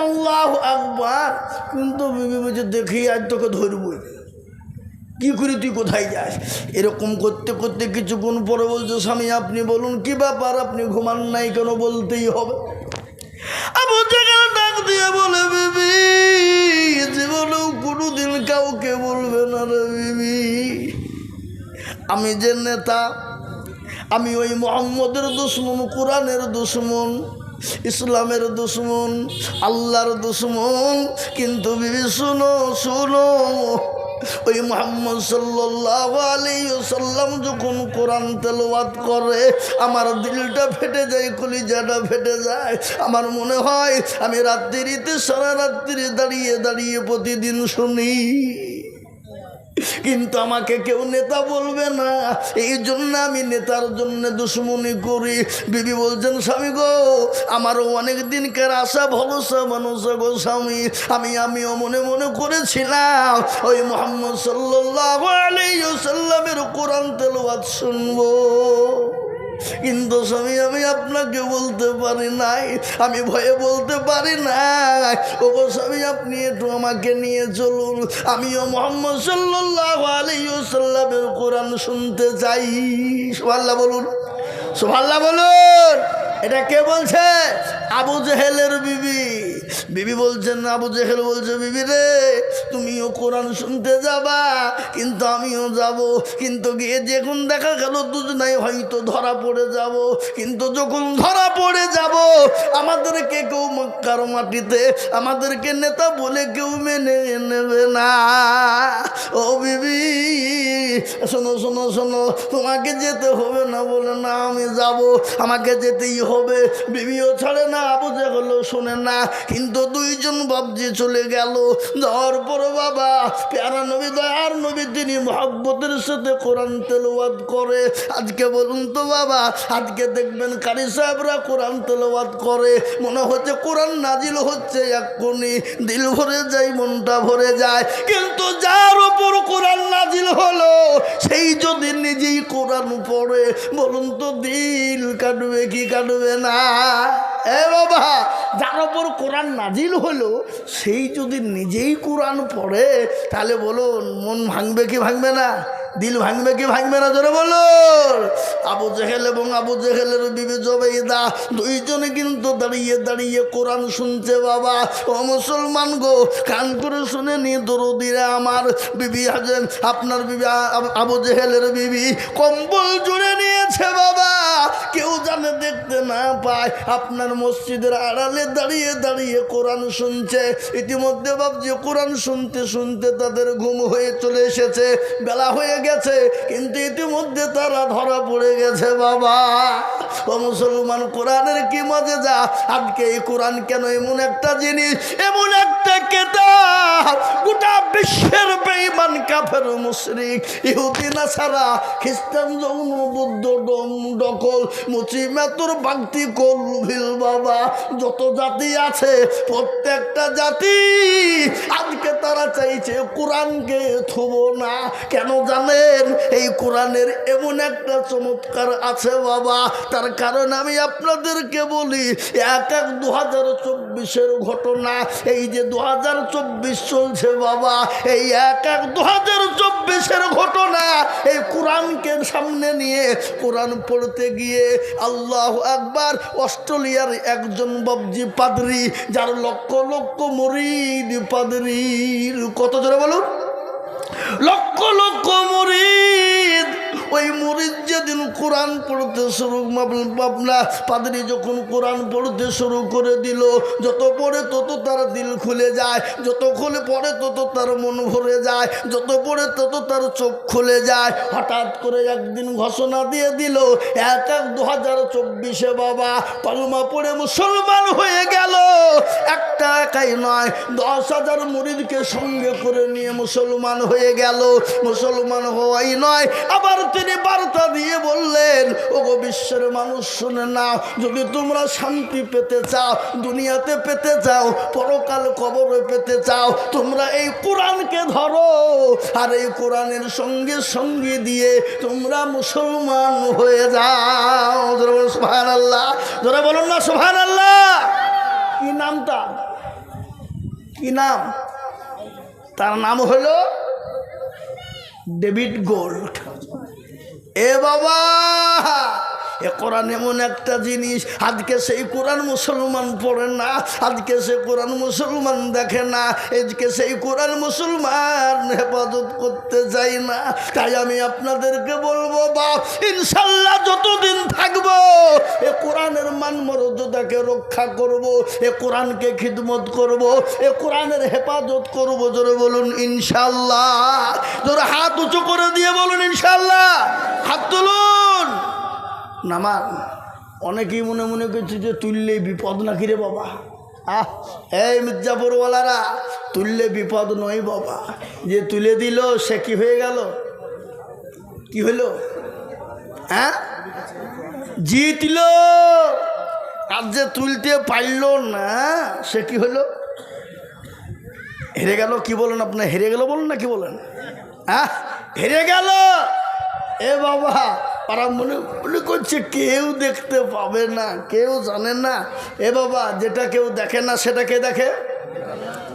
আল্লাহু আকবার। কিন্তু বিবি বলছে, দেখি আজ তোকে ধরবই। কি করি, তুই কোথায় যাস? এরকম করতে করতে কিছুক্ষণ পরে বলছে, স্বামী আপনি বলুন কি ব্যাপার, আপনি ঘুমান নাই কেন? বলতেই হবে। আবু জেহেল ডাক দিয়ে বলে, বিবি জীবনেও কোনোদিন কাউকে বলবে না রে বিবি, আমি যে নেতা, আমি ওই মুহাম্মদের দুশমন, কোরআনের দুশমন, ইসলামের দুশমন, আল্লাহর দুশমন। কিন্তু বিবি শুনো শুনো, ওই মুহাম্মদ সাল্লাল্লাহু আলাইহি ওয়াসাল্লাম যখন কোরআন তেলাওয়াত করে, আমার দিলটা ফেটে যায়, কলিজাটা ফেটে যায়। আমার মনে হয় আমি রাত্রিতে সারা রাত্রি দাঁড়িয়ে দাঁড়িয়ে প্রতিদিন শুনি, কিন্তু আমাকে কেউ নেতা বলবে না, এই জন্য আমি নেতার জন্য দুশ্মনী করি। বিবি বলছেন, স্বামী গো, আমারও অনেক দিনকার আশা ভরসা মানুষা গো স্বামী, আমিও মনে মনে করেছিলাম ওই মুহাম্মদ সাল্লাল্লাহু আলাইহি ওয়াসাল্লামের কোরআন তেলাওয়াত শুনবো। কিন্তু স্বামী আমি আপনাকে বলতে পারি নাই, আমি ভয়ে বলতে পারি নাই। ও গো স্বামী আপনি একটু আমাকে নিয়ে চলুন, আমিও মোহাম্মদ সাল্লাল্লাহু আলাইহি ওয়াসাল্লামের কোরআন শুনতে চাই। সুবহানাল্লাহ বলুন, সুবহানাল্লাহ বলুন। এটা কে বলছে? আবু জেহেলের বিবি। বিবি বলছেন, আবু জেহেল বলছে বিবি রে তুমিও কোরআন শুনতে যাবা, কিন্তু আমিও যাব। কিন্তু গিয়ে যখন দেখা গেল দুজনাই হয়তো ধরা পড়ে যাব, কিন্তু যখন ধরা পড়ে যাব আমাদেরকে কেউ মক্কার মাটিতে আমাদেরকে নেতা বলে কেউ মেনে নেবে না। ও বিবি শোনো শোনো শোনো, তোমাকে যেতে হবে না বলে না আমি যাব, আমাকে যেতেই হবে। বিবিও ছাড়ে না, আবু জেহেল শোনে না। কিন্তু দুইজন বাবজি চলে গেল। যাওয়ার পর বাবা প্যারা নবী দয়ার নবী তিনি মহব্বতের সাথে কোরআন তেলাওয়াত করে। আজকে বলুন তো বাবা, আজকে দেখবেন কারি সাহেবরা কোরআন তেলাওয়াত করে, মনে হচ্ছে কোরআন নাজিল হচ্ছে এক্ষুনি, দিল ভরে যায়, মনটা ভরে যায়। কিন্তু যার ওপর কোরআন নাজিল হলো সেই যদি নিজেই কোরআন পড়ে বলুন তো দিল কাটবে কি কাটবে না? এ বাবা, যার ওপর কোরআন নাজিল হলো সেই যদি নিজেই কোরআন পড়ে তাহলে বলুন মন ভাঙবে কি ভাঙবে না? দিল ভাঙবে কি ভাঙবে না? জোরে বলুন। আবু জেহেল এবং আবু জেহেলের বিবি জুবাইদা দুইজনে কিন্তু দাঁড়িয়ে দাঁড়িয়ে কোরআন শুনছে। বাবা ও মুসলমান গো, কান করে শুনে নি দরদিরা আমার। বিবি হাজেন আপনার বিবি আবু জেহেলের বিবি কম্বল জুড়ে নিয়েছে বাবা, কেউ জানে দেখতে না পায়। আপনার মসজিদের আড়ালে দাঁড়িয়ে দাঁড়িয়ে কোরআন শুনছে। ইতিমধ্যে ভাবছি কোরআন শুনতে শুনতে তাদের ঘুম হয়ে চলে এসেছে, বেলা হয়ে গেছে, কিন্তু ইতিমধ্যে তারা ধরা পড়ে গেছে। বাবা ও মুসলমান, কোরআনের কি মজেজা! আজকে এই কোরআন কেন এমন একটা জিনিস, এমন একটা কিতাব, গোটা বিশ্বের বেঈমান কাফের মুশরিক ইহুদি নাসারা খ্রিস্টান জৌন বুদ্ধ ডম ডকল মুচি মেতুর বাগতি কলভিল বাবা যত জাতি আছে প্রত্যেকটা জাতি আজকে তারা চাইছে কোরআনকে থুব না। কেন জানেন? এই কোরআনের এমন একটা চমৎকার আছে বাবা, তার কারণ আমি আপনাদেরকে বলি। এক 2024-এর ঘটনা, এই যে 2024 চলছে বাবা, এই এক 2024-এর ঘটনা, এই কোরআনকে সামনে নিয়ে কোরআন পড়তে গিয়ে আল্লাহু আকবার, অস্ট্রেলিয়ার একজন বাবজি পাদরি, যার লক্ষ লক্ষ মুরিদ, পাদরির কত জোরে বলুন, লক্ষ লক্ষ মুরিদ। ওই মুরিদ যেদিন কোরআন পড়তে শুরু, আপনার পাদরি যখন কোরআন পড়তে শুরু করে দিল, যত পড়ে তত তার দিল খুলে যায়, যত খুলে পড়ে তত তার মন ভরে যায়, যত পড়ে তত তার চোখ খুলে যায়। হঠাৎ করে একদিন ঘোষণা দিয়ে দিল, এক 2024-এ বাবা কলমা পড়ে মুসলমান হয়ে গেল। একটা একাই নয়, 10,000 মুরিদকে সঙ্গে করে নিয়ে মুসলমান হয়ে গেল। মুসলমান হওয়াই নয়, আবার তিনি বার্তা দিয়ে বললেন, ওগো বিশ্বের মানুষ শুনে নাও, যদি তোমরা শান্তি পেতে চাও, দুনিয়াতে পেতে চাও, পরকাল কবরে পেতে চাও, তোমরা এই কোরআনকে ধরো, আর এই কোরআনের সঙ্গে সঙ্গে দিয়ে তোমরা মুসলমান হয়ে যাও। সুবহানাল্লাহ, যারা বলুন না সুবহানাল্লাহ। কি নামটা? কি নাম? তার নাম হলো ডেভিড গোল্ড। এ বাবা, এ কোরআন এমন একটা জিনিস, আজকে সেই কোরআন মুসলমান পড়ে না, আজকে সে কোরআন মুসলমান দেখে না, আজকে সেই কোরআন মুসলমান হেফাজত করতে চাই না। তাই আমি আপনাদেরকে বলবো বাপ, ইনশাল্লাহ যতদিন থাকবো এ কোরআনের মান মর্যাদাকে রক্ষা করব, এ কোরআনকে খিদমত করব, এ কোরআনের হেফাজত করব। জোরে বলুন ইনশাল্লাহ, জোরে হাত উঁচু করে দিয়ে বলুন ইনশাল্লাহ। হাত তুলুন। নামান অনেকেই মনে মনে করছে যে তুললে বিপদ নাকি রে বাবা। এই মির্জাপুরওয়ালারা, তুললে বিপদ নয় বাবা, যে তুলে দিল সে কি হয়ে গেল? কি হলো? হ্যাঁ, জিতল। আর যে তুলতে পারল না সে কি হলো? হেরে গেল। কি বলেন আপনার? হেরে গেল বলেন না কি বলেন? হ্যাঁ, হেরে গেল। এ বাবা, ওরা মনে মনে করছে কেউ দেখতে পাবে না, কেউ জানে না। এ বাবা, যেটা কেউ দেখে না সেটা কে দেখে?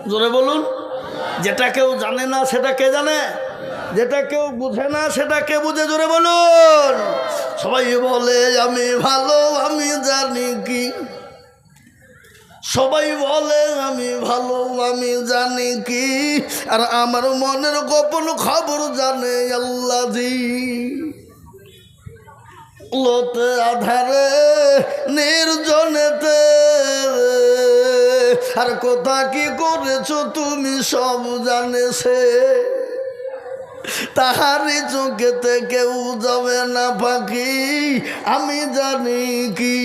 জোরে বলুন। যেটা কেউ জানে না সেটা কে জানে? যেটা কেউ বুঝে না সেটা কে বুঝে? জোরে বলুন। সবাই বলে আমি ভালো, আমি জানি কি। সবাই বলে আমি ভালো, আমি জানি কি। আর আমার মনের গোপন খবর জানে আল্লাহ জি। লোতে আধারে নির্জনেতে আর কোথা কি করেছো তুমি সব জানে সে। তাহারি চোখেতে কেউ যাবে না পাখি, আমি জানি কি।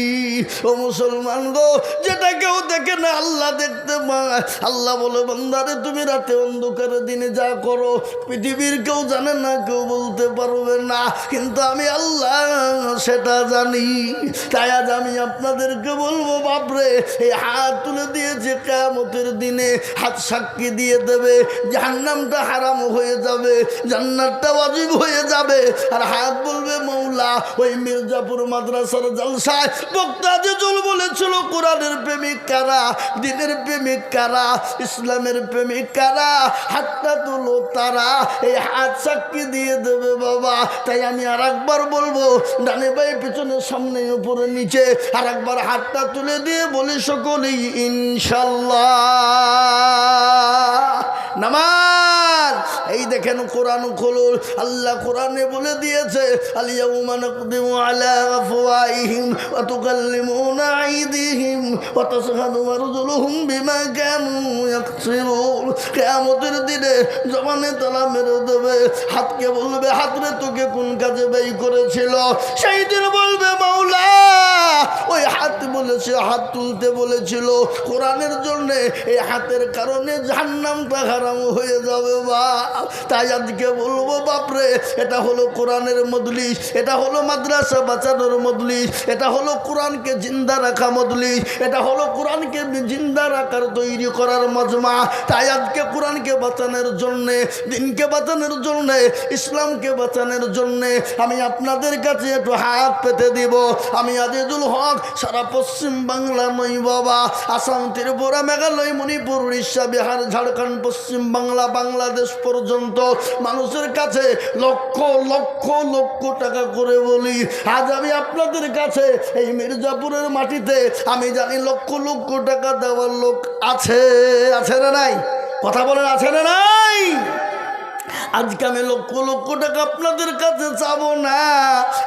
ও মুসলমান গো, যেটা কেউ দেখে না আল্লাহ দেখতে পায়। আল্লাহ বলে বান্দারে তুমি রাতে অন্ধকারে দিনে যা করো পৃথিবীর কেউ জানে না, কেউ বলতে পারবে না, কিন্তু আমি আল্লাহ সেটা জানি। তাই আজ আমি আপনাদেরকে বলবো, বাপরে এই হাত তুলে দিয়েছে, কিয়ামতের দিনে হাত সাক্ষী দিয়ে দেবে জাহান্নামটা হারাম হয়ে যাবে, জান্নাতটা ওয়াজিব হয়ে যাবে। আর হাত বলবে মৌলা, ওই মির্জাপুর মাদ্রাসার জলসায় বক্তা যে জল বলেছিল কোরআনের প্রেমিক কারা, দ্বীনের প্রেমিক কারা, ইসলামের প্রেমিক কারা, হাতটা তুলো তারা। এই হাত সাক্ষী দিয়ে দেবে বাবা। তাই আমি আর একবার বলবো, ডানে বাই পিছনে সামনে উপরে নিচে আর একবার হাতটা তুলে দিয়ে বলি সকলেই ইনশাল্লাহ। নামাজ এই দেখেন, কোরআন খোলো। আল্লাহ কোরআনে বলে দিয়েছে আল-ইয়াউমা নাকদিমু আলা আফওয়াহিহিম ওয়া তুকাল্লিমুনা আইদিহিম ওয়া তাশহাদু আরজুলুহুম বিমা কানু ইয়াকসিবুন। কিয়ামতের দিনে জবানে তালা মেরে দেবে, হাতকে বলবে হাতরে তোকে কোন কাজে ব্যয় করেছিল। সেই দিন বলবে মাওলা, ওই হাত বলেছে, হাত তুলতে বলেছিল কোরআনের জন্য, এই হাতের কারণে জাহান্নামটা হারাম হয়ে যাবে বা। তাই আজকে বলবো বাপরে, এটা হলো কোরআনের মজলিস, এটা হলো মাদ্রাসা বাঁচানোর মজলিস, এটা হলো কোরআনকে জিন্দা রাখা মজলিস, এটা হলো কোরআনকে জিন্দা রাখার তৈরি করার মজমা। তাই আজকে কোরআনকে বাঁচানোর জন্যে, দিনকে বাঁচানোর জন্যে, ইসলামকে বাঁচানোর জন্যে আমি আপনাদের কাছে একটু হাত পেতে দিব। আমি আজিজুল হক সারা পশ্চিম বাংলা নই বাবা, আসাম, ত্রিপুরা, মেঘালয়, মণিপুর, উড়িষ্যা, বিহার, ঝাড়খণ্ড, পশ্চিম বাংলা, বাংলাদেশ পর্যন্ত মানুষের কাছে লক্ষ লক্ষ লক্ষ টাকা করে বলি। আজ আমি আপনাদের কাছে এই মির্জাপুরের মাটিতে আমি জানি লক্ষ লক্ষ টাকা দেওয়ার লোক আছে, আছে না নাই? কথা বলেন, আছে না নাই? আজকে আমি লক্ষ লক্ষ টাকা আপনাদের কাছে চাবো না।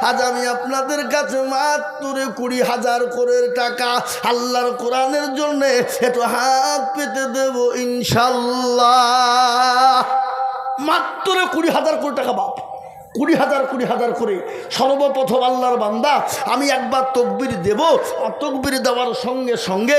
আজ আমি আপনাদের কাছে মাত্র 20,000 করে টাকা আল্লাহর কোরআনের জন্য একটু হাত পেতে দেব ইনশাল্লাহ। মাত্র 20,000 করে টাকা বাপ, 20,000 করে। সর্বপ্রথম আল্লাহর বান্দা আমি একবার তকবির দেব, আর তকবির দেওয়ার সঙ্গে সঙ্গে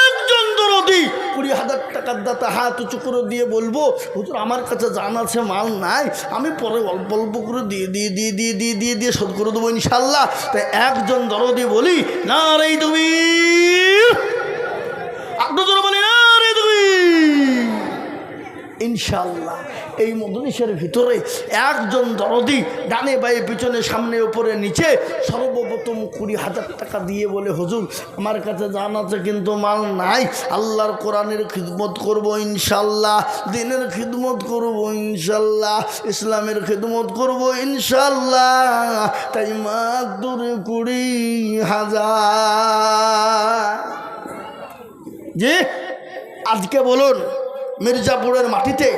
একজন দরদি 20,000 টাকার দাতা হাত উঁচু করে দিয়ে বলবো, হুজুর আমার কাছে জান আছে, মাল নাই, আমি পরে অল্প অল্প করে দিয়ে শোধ করে দেবো ইনশাল্লাহ। তাই একজন দরদি বলি নারে তাকবীর, আপনাদের বলি নারে তাকবীর ইনশাল্লাহ। এই মজলিসের ভিতরে একজন দরদি ডানে বায়ে পিছনে সামনে উপরে নিচে সর্বপ্রথম 20,000 টাকা দিয়ে বলে, হুজুর আমার কাছে জান আছে কিন্তু মাল নাই, আল্লাহর কোরআনের খিদমত করব ইনশাল্লাহ, দিনের খিদমত করব ইনশাল্লাহ, ইসলামের খিদমত করব ইনশাল্লাহ। তাই মাত্র 20,000। জি আজকে বলুন, মির্জাপুরের মাটিতে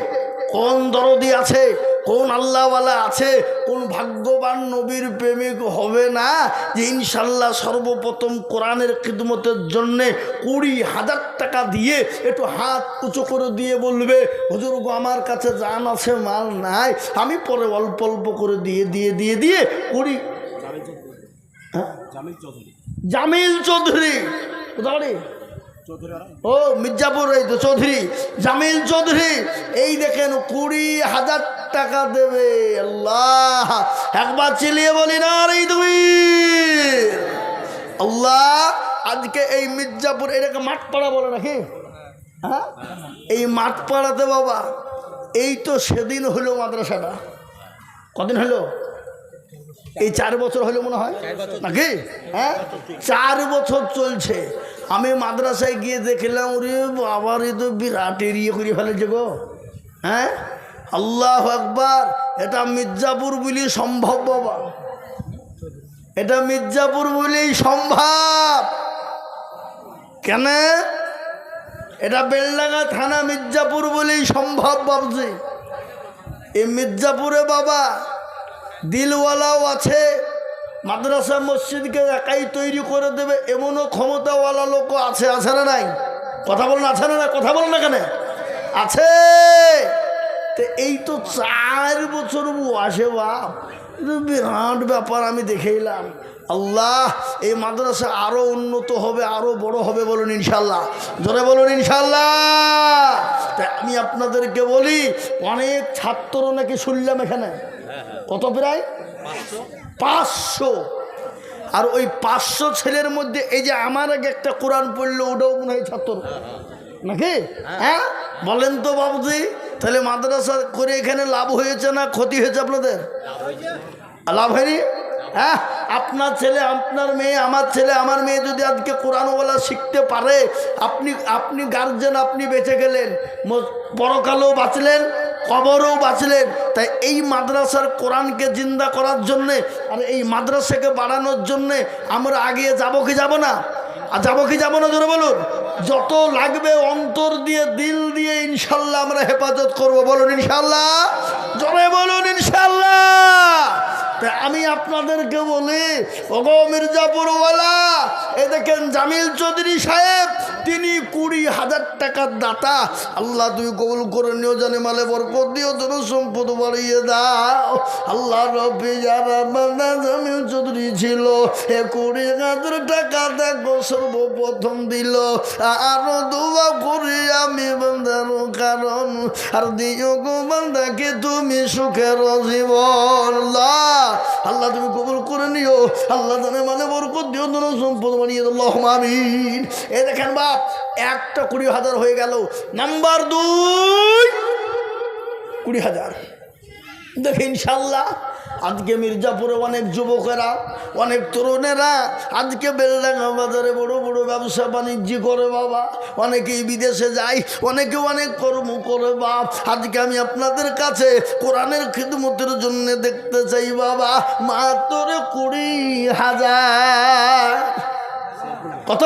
কোন দরদি আছে, কোন আল্লাহওয়ালা আছে, কোন ভাগ্যবান নবীর প্রেমিক হবে না যে ইনশাল্লাহ সর্বপ্রথম কোরআনের খিদমতের জন্যে 20,000 টাকা দিয়ে একটু হাত উঁচু করে দিয়ে বলবে, হুজুর গো আমার কাছে জান আছে, মাল নাই, আমি পরে অল্প অল্প করে দিয়ে 20 জামিল চৌধুরী কোথায়? ও মির্জাপুর, এই তো চৌধুরী জামিল চৌধুরী। এই দেখেন 20,000 টাকা দেবে। আল্লাহ, একবার চিলিয়ে বলি না রে তাকবীর। আল্লাহ, আজকে এই মির্জাপুর এটাকে মাঠপাড়া বলে নাকি? হ্যাঁ, এই মাঠপাড়াতে বাবা এই তো সেদিন হলো মাদ্রাসাটা। কদিন হলো? এই 4 বছর হলো মনে হয় নাকি? হ্যাঁ, 4 বছর চলছে। আমি মাদ্রাসায় গিয়ে দেখলাম ওরে বাবার এ তো বিরাট এরিয়ে করে ফেলেছে গো। হ্যাঁ, আল্লাহ আকবার। এটা মির্জাপুর বলি সম্ভব বাবা, এটা মির্জাপুর বলেই সম্ভব। কেন? এটা বেলডাঙ্গা থানা মির্জাপুর বলেই সম্ভব বাবজি। এই মির্জাপুরে বাবা দিলওয়ালাও আছে, মাদ্রাসা মসজিদকে একাই তৈরি করে দেবে এমনও ক্ষমতাওয়ালা লোকও আছে। আছে না নাই? কথা বলেন আছে না? কথা বলেন না কেন? আছে। তো এই তো 4 বছর আসে বাপ, বিরাট ব্যাপার। আমি দেখে এলাম আল্লাহ এই মাদ্রাসা আরো উন্নত হবে, আরো বড় হবে। বলুন ইনশাল্লাহ, জোরে বলুন ইনশাল্লাহ। তাই আমি আপনাদেরকে বলি, অনেক ছাত্র নাকি শুনলাম এখানে, কত প্রায় 500। আর ওই 500 ছেলের মধ্যে এই যে আমার আগে একটা কোরআন পড়লো, ওটাও মনে হয় ছাত্র নাকি? হ্যাঁ বলেন তো বাবুজি, তাহলে মাদ্রাসা করে এখানে লাভ হয়েছে না ক্ষতি হয়েছে আপনাদের? লাভ হয়নি? হ্যাঁ, আপনার ছেলে, আপনার মেয়ে, আমার ছেলে, আমার মেয়ে যদি আজকে কোরআনওয়ালা শিখতে পারে, আপনি গার্জেন, আপনি বেঁচে গেলেন, পরকালেও বাঁচলেন, কবরও বাঁচলেন। তাই এই মাদ্রাসার কোরআনকে জিন্দা করার জন্যে আর এই মাদ্রাসাকে বাড়ানোর জন্যে আমরা আগে যাব কি যাব না? আর যাবো কি যাব না? জোরে বলুন। যত লাগবে অন্তর দিয়ে, দিল দিয়ে ইনশাল্লাহ আমরা হেফাজত করব। বলুন ইনশাল্লাহ, জোরে বলুন ইনশাল্লাহ। তাই আমি আপনাদেরকে বলি, ওগো মির্জাপুরওয়ালা, এ দেখেন জামিল চৌধুরী সাহেব, তিনি 20,000 টাকার দাতা। আল্লাহ তুমি কবুল করে নিও, জানে মালে বরকত দিও, তোর সম্পদ বাড়িয়ে দাও। আল্লাহ রব্বি যারা বান্দা জামিল চৌধুরী ছিল, 20,000 টাকা দেখো সর্বপ্রথম দিল। আরো দোয়া করি আমি বান্দার কারণ, আর দিও গো বান্দাকে তুমি সুখের জীবন। আল্লাহ তুমি কবুল করে নিও, আল্লাহ জানে মানে বরকত দিও, তোর সম্পদ বাড়িয়ে দাও। আল্লাহুম্মা আমিন। এই দেখেন বাপ, একটা 20,000 হয়ে গেল। নাম্বার 2, 20,000। দেখে ইনশাল্লাহ আজকে মির্জাপুরে অনেক যুবকেরা, অনেক তরুণেরা আজকে বেলডাঙ্গা বাজারে বড় বড় ব্যবসা বাণিজ্য করে বাবা। অনেকেই বিদেশে যায়, অনেকে অনেক কর্ম করে বাপ। আজকে আমি আপনাদের কাছে কোরআনের খিদমতের জন্য দেখতে চাই বাবা, মাত্র 20,000। কত?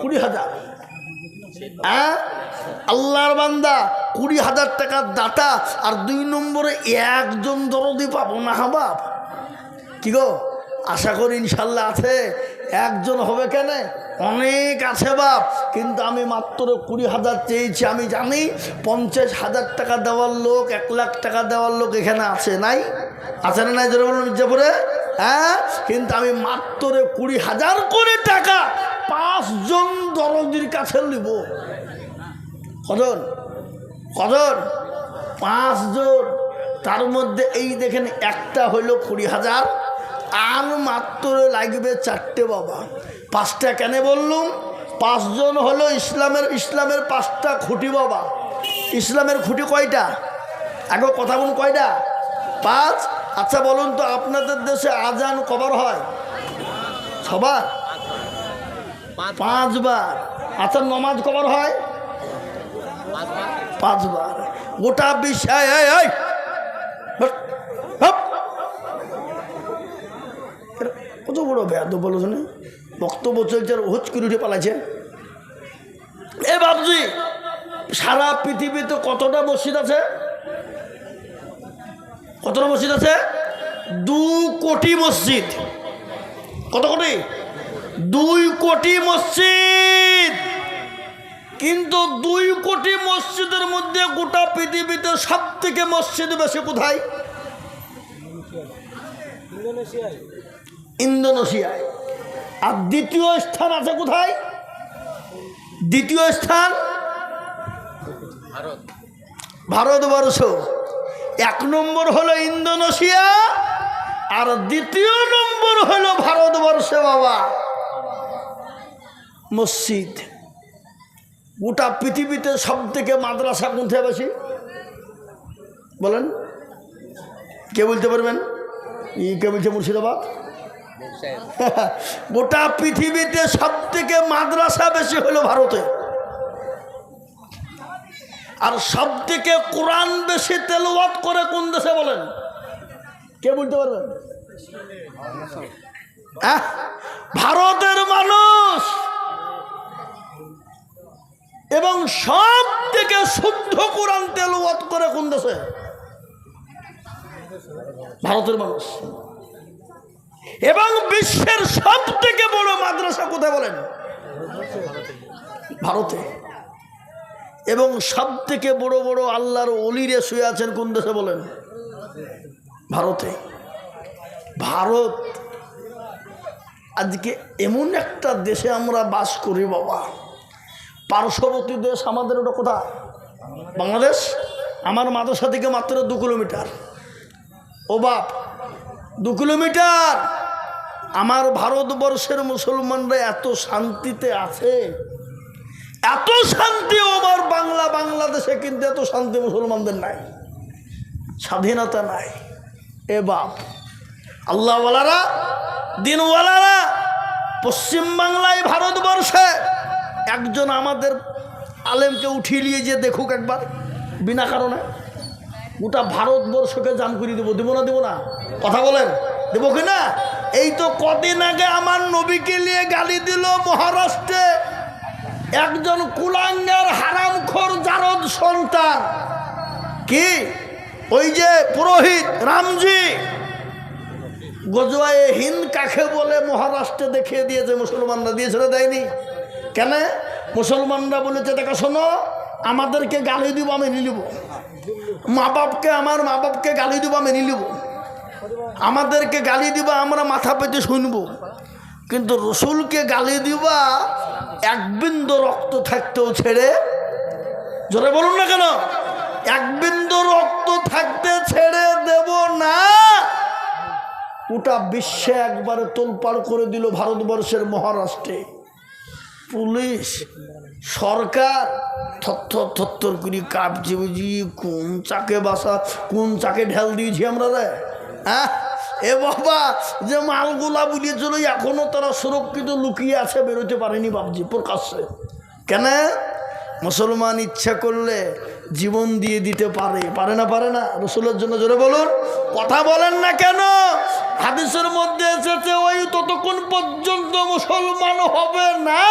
20,000। হ্যাঁ, আল্লাহর বান্দা 20,000 টাকার দাতা। আর 2 নম্বরে একজন দরদি পাবো না বাপ। কি গো, আশা করি ইনশাল্লাহ আছে। একজন হবে কেন, অনেক আছে বাপ। কিন্তু আমি মাত্র 20,000 চেয়েছি। আমি জানি 50,000 টাকা দেওয়ার লোক, 1 লাখ টাকা দেওয়ার লোক এখানে আছে, নাই? আছে না নাই? জোরে বলুন মির্জাপুরে। হ্যাঁ, কিন্তু আমি মাত্র 20,000 করে টাকা 5 জন দরদির কাছে নিব। কজন? 5 জন। তার মধ্যে এই দেখেন একটা হইলো 20,000, আর মাত্র লাগবে 4টে বাবা। 5টা কেন বললুম? 5 জন হলো ইসলামের 5টা খুঁটি বাবা। ইসলামের খুঁটি কয়টা? আগে কথা বলুন, কয়টা? 5। আচ্ছা বলুন তো, আপনাদের দেশে আজান কবার হয়? সবার 5 বার। আচ্ছা নমাজ কবার হয়? 5 বার। গোটা বিষয় কত বড় বেয়াদব বলো শুনে, বক্তব্য চলছে, হুচ করে উঠে পালাচ্ছে। এ বাবজি, সারা পৃথিবীতে কতটা মসজিদ আছে? কতটা মসজিদ আছে? 2 কোটি মসজিদ। কত কোটি? 2 কোটি মসজিদ। কিন্তু 2 কোটি মসজিদের মধ্যে গোটা পৃথিবীতে সব থেকে মসজিদ বেশি কোথায়? ইন্দোনেশিয়ায়। আর দ্বিতীয় স্থান আছে কোথায়? দ্বিতীয় স্থান ভারতবর্ষ। 1 নম্বর হলো ইন্দোনেশিয়া, আর 2য় নম্বর হলো ভারতবর্ষে বাবা মসজিদ। গোটা পৃথিবীতে সব থেকে মাদ্রাসা কোথায় বেশি বলেন? কে বলতে পারবেন? কে বলছে মুর্শিদাবাদ? গোটা পৃথিবীতে সব থেকে মাদ্রাসা বেশি হলো ভারতে, আর সব থেকে কোরআন বেশি তেলাওয়াত করে কোন দেশে বলেন? কে বলতে পারবেন? ভারতের মানুষ। এবং সব থেকে শুদ্ধ কোরআন তেলাওয়াত করে কোন দেশে? ভারতের মানুষ। এবং বিশ্বের সব থেকে বড় মাদ্রাসা কোথায় বলেন? ভারতে। এবং সব থেকে বড় বড় আল্লাহর ওলিরে শুয়ে আছেন কোন দেশে বলেন? ভারতে। ভারত আজকে এমন একটা দেশে আমরা বাস করি বাবা, পার্শ্ববর্তী দেশ আমাদের ওটা কোথায়? বাংলাদেশ। আমার মাদ্রাসা থেকে মাত্র 2 কিলোমিটার। ও বাপ, 2 কিলোমিটার। আমার ভারতবর্ষের মুসলমানরা এত শান্তিতে আছে, এত শান্তি। আমার বাংলাদেশে কিন্তু এত শান্তি মুসলমানদের নাই, স্বাধীনতা নাই। এ বাপ, আল্লাহওয়ালারা, দিনওয়ালারা পশ্চিমবাংলায়, ভারতবর্ষে একজন আমাদের আলেমকে উঠিয়ে নিয়ে যে দেখুক একবার, বিনা কারণে গোটা ভারতবর্ষকে জাম করে দেবো। দেবো না? দেবো না? কথা বলেন, দেবো কি না? এই তো কদিন আগে আমার নবীকে নিয়ে গালি দিল মহারাষ্ট্রে একজন কুলাঙ্গার হারামখোর জারদ সন্তান। কি ওই যে পুরোহিত রামজি গজওয়ায়ে হিন্দ কাকে বলে মহারাষ্ট্রে দেখিয়ে দিয়েছে। মুসলমানরা দিয়েছে না দেয়নি? কেন? মুসলমানরা বলেছে দেখা শোনো, আমাদেরকে গালি দিব আমি নিলিব, মা বাপকে গালি দিব আমি নিলিব, আমাদেরকে গালি দিবা আমরা মাথা পেতে শুনব, কিন্তু রসুলকে গালি দিবা এক বিন্দু রক্ত থাকতেও ছেড়ে, জোরে বলুন না কেন, এক বিন্দু রক্ত থাকতে ছেড়ে দেব না। ওটা বিশ্বে একবারে তোলপাড় করে দিল ভারতবর্ষের মহারাষ্ট্রে। পুলিশ সরকার থর করে কাঁপছে, বুঝি কোন চাকে বাসা, কোন চাকে ঢেল দিয়েছি আমরা রে। হ্যাঁ এ বাবা, যে মালগুলা বুলিয়েছিল এখনো তারা সুরক্ষিত লুকিয়ে আছে, বেরোতে পারেনি বাবজি প্রকাশ্যে। কেন? মুসলমান ইচ্ছা করলে জীবন দিয়ে দিতে পারে, পারে না? পারে না? রসুলের জন্য জোরে বলুন, কথা বলেন না কেন? হাদিসের মধ্যে এসেছে ওই ততক্ষণ পর্যন্ত মুসলমান হবে না।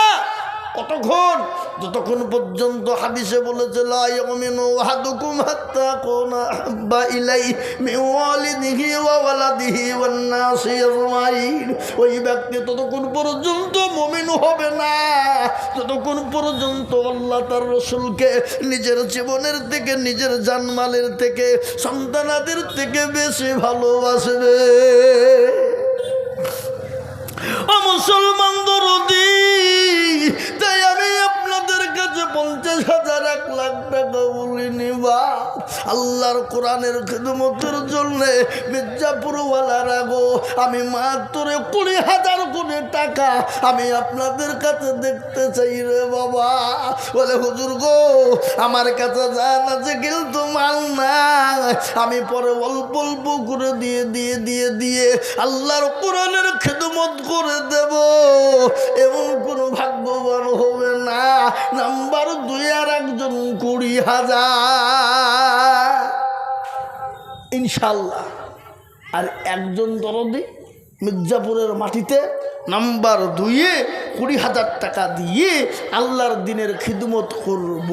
কতক্ষণ? যতক্ষণ পর্যন্ত হাদিসে বলেছে লা ইয়ামিনু আহাদুকুম হাত্তা কুনা হাব্বা ইলাইহি মিন ওয়ালিদিহি ওয়া ওয়ালাদিহি ওয়ান নাসি আজমাইন। ওই ব্যক্তি ততক্ষণ পর্যন্ত মুমিন হবে না যতক্ষণ পর্যন্ত আল্লাহ তার রাসূলকে নিজের জীবনের থেকে, নিজের জানমালের থেকে, সন্তানাদের থেকে বেশি ভালোবাসবে। ও মুসলমান দরদি, তাই আমি আপনাদের কাছে 50,000 1 লাখ টাকা বলি নিবা আল্লাহর কোরআনের খিদমতের জন্য। মির্জাপুরওয়ালারা গো, আমি মাত্র 20,000 কোটি টাকা আমি আপনাদের কাছে দেখতে চাই রে বাবা। বলে হুজুর গো, আমার কাছে জান আছে কিন্তু মাল না, আমি পরে অল্প অল্প করে দিয়ে আল্লাহর কোরআনের খিদমত করে দেব। এমন কোনো ভাগ্যবান হবে না। নাম্বার 2 আর একজন 20,000 ইনশাল্লাহ। আর একজন দরদি মির্জাপুরের মাটিতে নাম্বার 2-এ 20,000 টাকা দিয়ে আল্লাহর দিনের খিদমত করব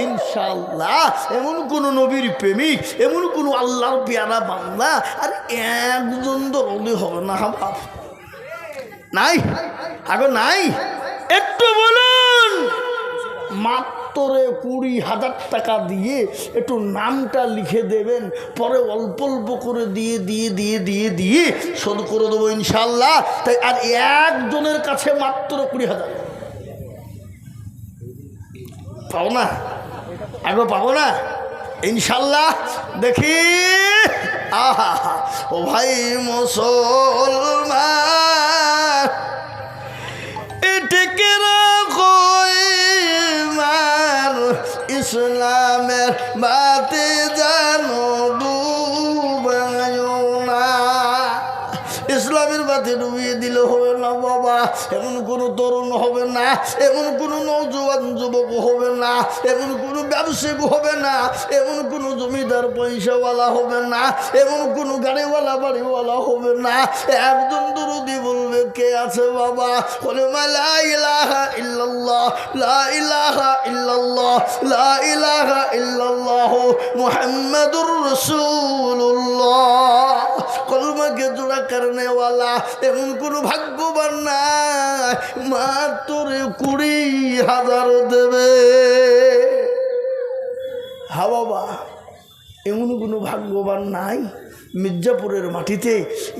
ইনশাল্লাহ। এমন কোনো নবীর প্রেমিক, এমন কোনো আল্লাহর পেয়ারা বান্দা আর একজন দরদি হবে না বাপ? নাই? আগে নাই? একটু বলুন। মাত্র 20,000 টাকা দিয়ে একটু নামটা লিখে দেবেন, পরে অল্প অল্প করে দিয়ে শোধ করে দেবো ইনশাল্লাহ। তাই আর একজনের কাছে মাত্র 20,000 পাবো না? আগে পাবো না ইনশাল্লাহ? দেখি আহা, ও ভাই মুসলমান, এটিকে রাখো ইসলামের বাতে জানো ডুবায়ো না। এমন কোনো তরুণ হবে না, এমন কোনো নওজোয়ান যুবক হবে না, এমন কোনো ব্যবসায়িক হবে না, এমন কোনো জমিদার পয়সাওয়ালা হবে না, এমন কোনো গাড়িওয়ালা বাড়িওয়ালা হবে না। একজন দরুদি বলবে, কে আছে বাবা? বলে লা ইলাহা ইল্লাল্লাহ, লা ইলাহা ইল্লাল্লাহ, লা ইলাহা ইল্লাল্লাহ মুহাম্মাদুর রাসূলুল্লাহ। কলমাকে জোড়া করনেওয়ালা এমন কোনো ভাগ্যবান নাই, মাত্র 20,000 দেবে। হা বাবা, এমন কোনো ভাগ্যবান নাই? মির্জাপুরের মাটিতে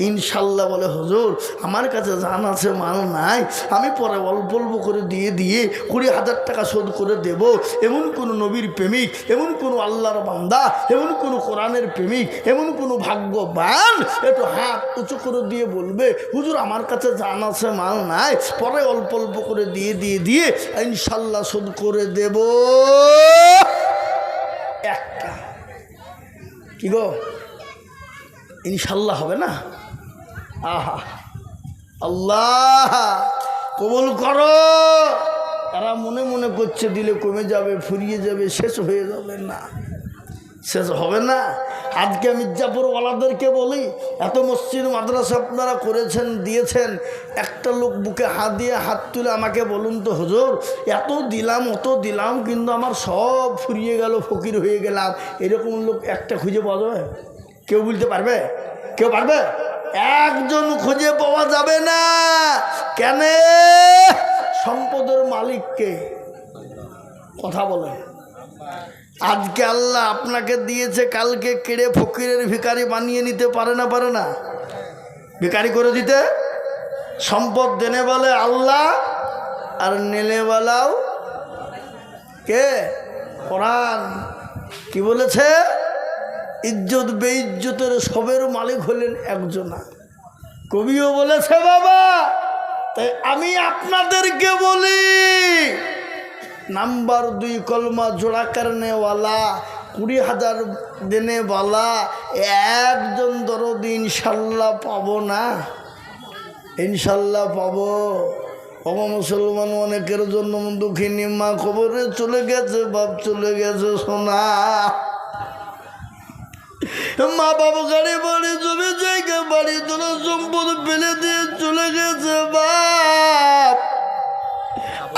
ইনশাল্লাহ বলে, হুজুর আমার কাছে জান আছে মাল নাই, আমি পরে অল্প অল্প করে দিয়ে 20,000 টাকা শোধ করে দেব। এমন কোনো নবীর প্রেমিক, এমন কোনো আল্লাহর বান্দা, এমন কোনো কোরআনের প্রেমিক, এমন কোনো ভাগ্যবান একটু হাত উঁচু করে দিয়ে বলবে, হুজুর আমার কাছে জান আছে মাল নাই, পরে অল্প অল্প করে দিয়ে ইনশাল্লাহ শোধ করে দেব। একটা কি গো, ইনশাল্লাহ হবে না? আহা, আল্লাহ কবুল করো। তারা মনে মনে করছে দিলে কমে যাবে, ফুরিয়ে যাবে, শেষ হয়ে যাবে। না, শেষ হবে না। আজকে মির্জাপুর ওয়ালাদেরকে বলি, এত মসজিদ মাদ্রাসা আপনারা করেছেন, দিয়েছেন, একটা লোক বুকে হাত দিয়ে হাত তুলে আমাকে বলুন তো, হুজুর এত দিলাম অত দিলাম কিন্তু আমার সব ফুরিয়ে গেল, ফকির হয়ে গেলাম, এরকম লোক একটা খুঁজে পাওয়া যাবে? কেউ বলতে পারবে? কেউ পারবে? একজন খুঁজে পাওয়া যাবে না। কেন? সম্পদের মালিককে কথা বলে। আজকে আল্লাহ আপনাকে দিয়েছে, কালকে কেড়ে ফকিরের ভিখারি বানিয়ে নিতে পারে না? পারে না? ভিখারি করে দিতে। সম্পদ দেনে বলে আল্লাহ, আর নেলে বলাও কে? কোরআন কি বলেছে? ইজ্জত বেইজ্জতের সবের মালিক হলেন একজনা। কবিও বলেছে বাবা। তাই আমি আপনাদেরকে বলি, নাম্বার 2 কলমা জোড়া করনেওয়ালা, 20,000 দেনেওয়ালা একজন দরদি ইনশাল্লাহ পাবো না? ইনশাল্লাহ পাবো। বাবা মুসলমান অনেকের জন্য দুঃখিনী মা খবরে চলে গেছে, বাপ চলে গেছে, সোনা মা বাবা গাড়ি বাড়ি জমি জায়গা বাড়ি তোলা সম্পদ ফেলে দিয়ে চলে গেছে বাপ।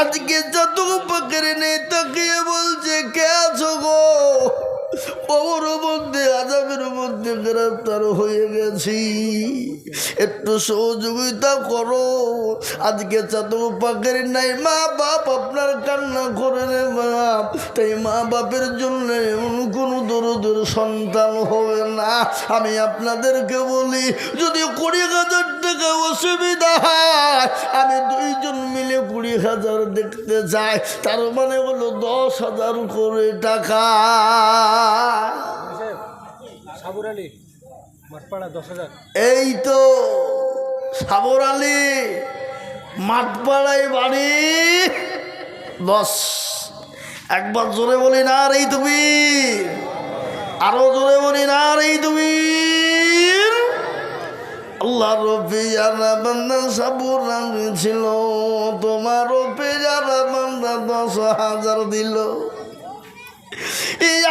আজকে যত পাখরে নেই তাকিয়ে বলছে, কে আছো গো? কবর মধ্যে আযাবের মধ্যে গ্রেফতার হয়ে গেছি, একটু সহযোগিতা করো। আজকে চাঁদও পাখের নাই, মা বাপ আপনার কান্না করে রে বাপ। তাই মা বাপের জন্য এমন কোনো দরদের সন্তান হবে না। আমি আপনাদেরকে বলি, যদি 20,000 টাকা অসুবিধা হয়, আমি 2 জন মিলে 20,000 দেখতে চাই, তার মানে হলো 10,000 করে টাকা। সাবুর আলী মাঠপাড়া 10,000। এই তো সাবর আলী মাঠপাড়ায় বাড়ি 10। একবার জোরে বলি না রে তুমি, আরো জোরে বলি না রে তুমি। আল্লাহ রব্বি যারা বান্দা সাবুর আলী ছিল, তোমার রব্বি যারা বান্দা 10,000 দিল।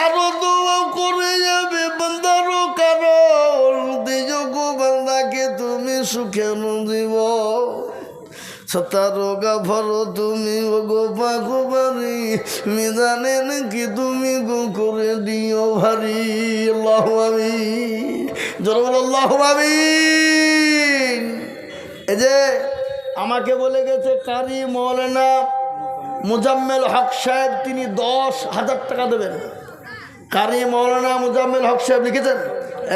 আরো দোয়া করে যাবে বান্দারও কারণ দিজগো বান্দাকে তুমি সুখে দিব। সতারো গাফর তুমি গো পাখো বাড়ি, মিজানে নাকি তুমি গো করে দিও ভারী। আল্লাহু আমিন, জোরে বলো আল্লাহু আমিন। এই যে আমাকে বলে গেছে কারি মৌলানা মুজাম্মেল হক সাহেব, তিনি 10,000 টাকা দেবেন। কারি মৌলানা মুজাম্মেল হক সাহেব লিখেছেন,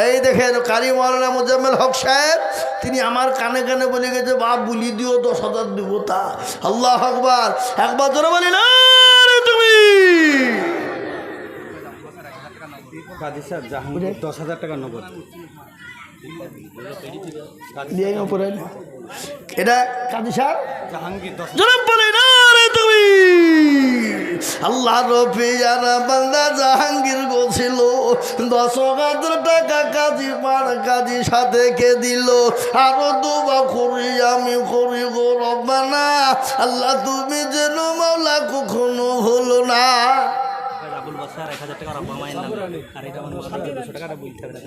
এই দেখেন কারি মৌলানা মুজাম্মেল হক সাহেব, তিনি আমার কানে কানে বলে গেছে, বাপ বলি দিও 10,000 দিব। তা আল্লাহু আকবার, একবার জোরে বলি না রে তুমি। কাজী সাহেব জাহাঙ্গীর 10,000 টাকা নগদ দিয়ে উপরে এটা কাজী সাহেব জাহাঙ্গীর 10,000। জোরে বলি না রে তুমি। আল্লাহ আল্লাহর পেয়ারা বান্দা জাহাঙ্গীর গোছিল 10,000 টাকা কাজী পাড় কাজী সাথে কে দিল আরো দোয়া করি আমি করি গো রব্বানা আল্লাহ তুমি যেন মাওলা কখনো হলো না আবুল বাসার 1000 টাকা রব্বা মায়ের নাম আর এটা আমার 200 টাকাটা বলতে হবে না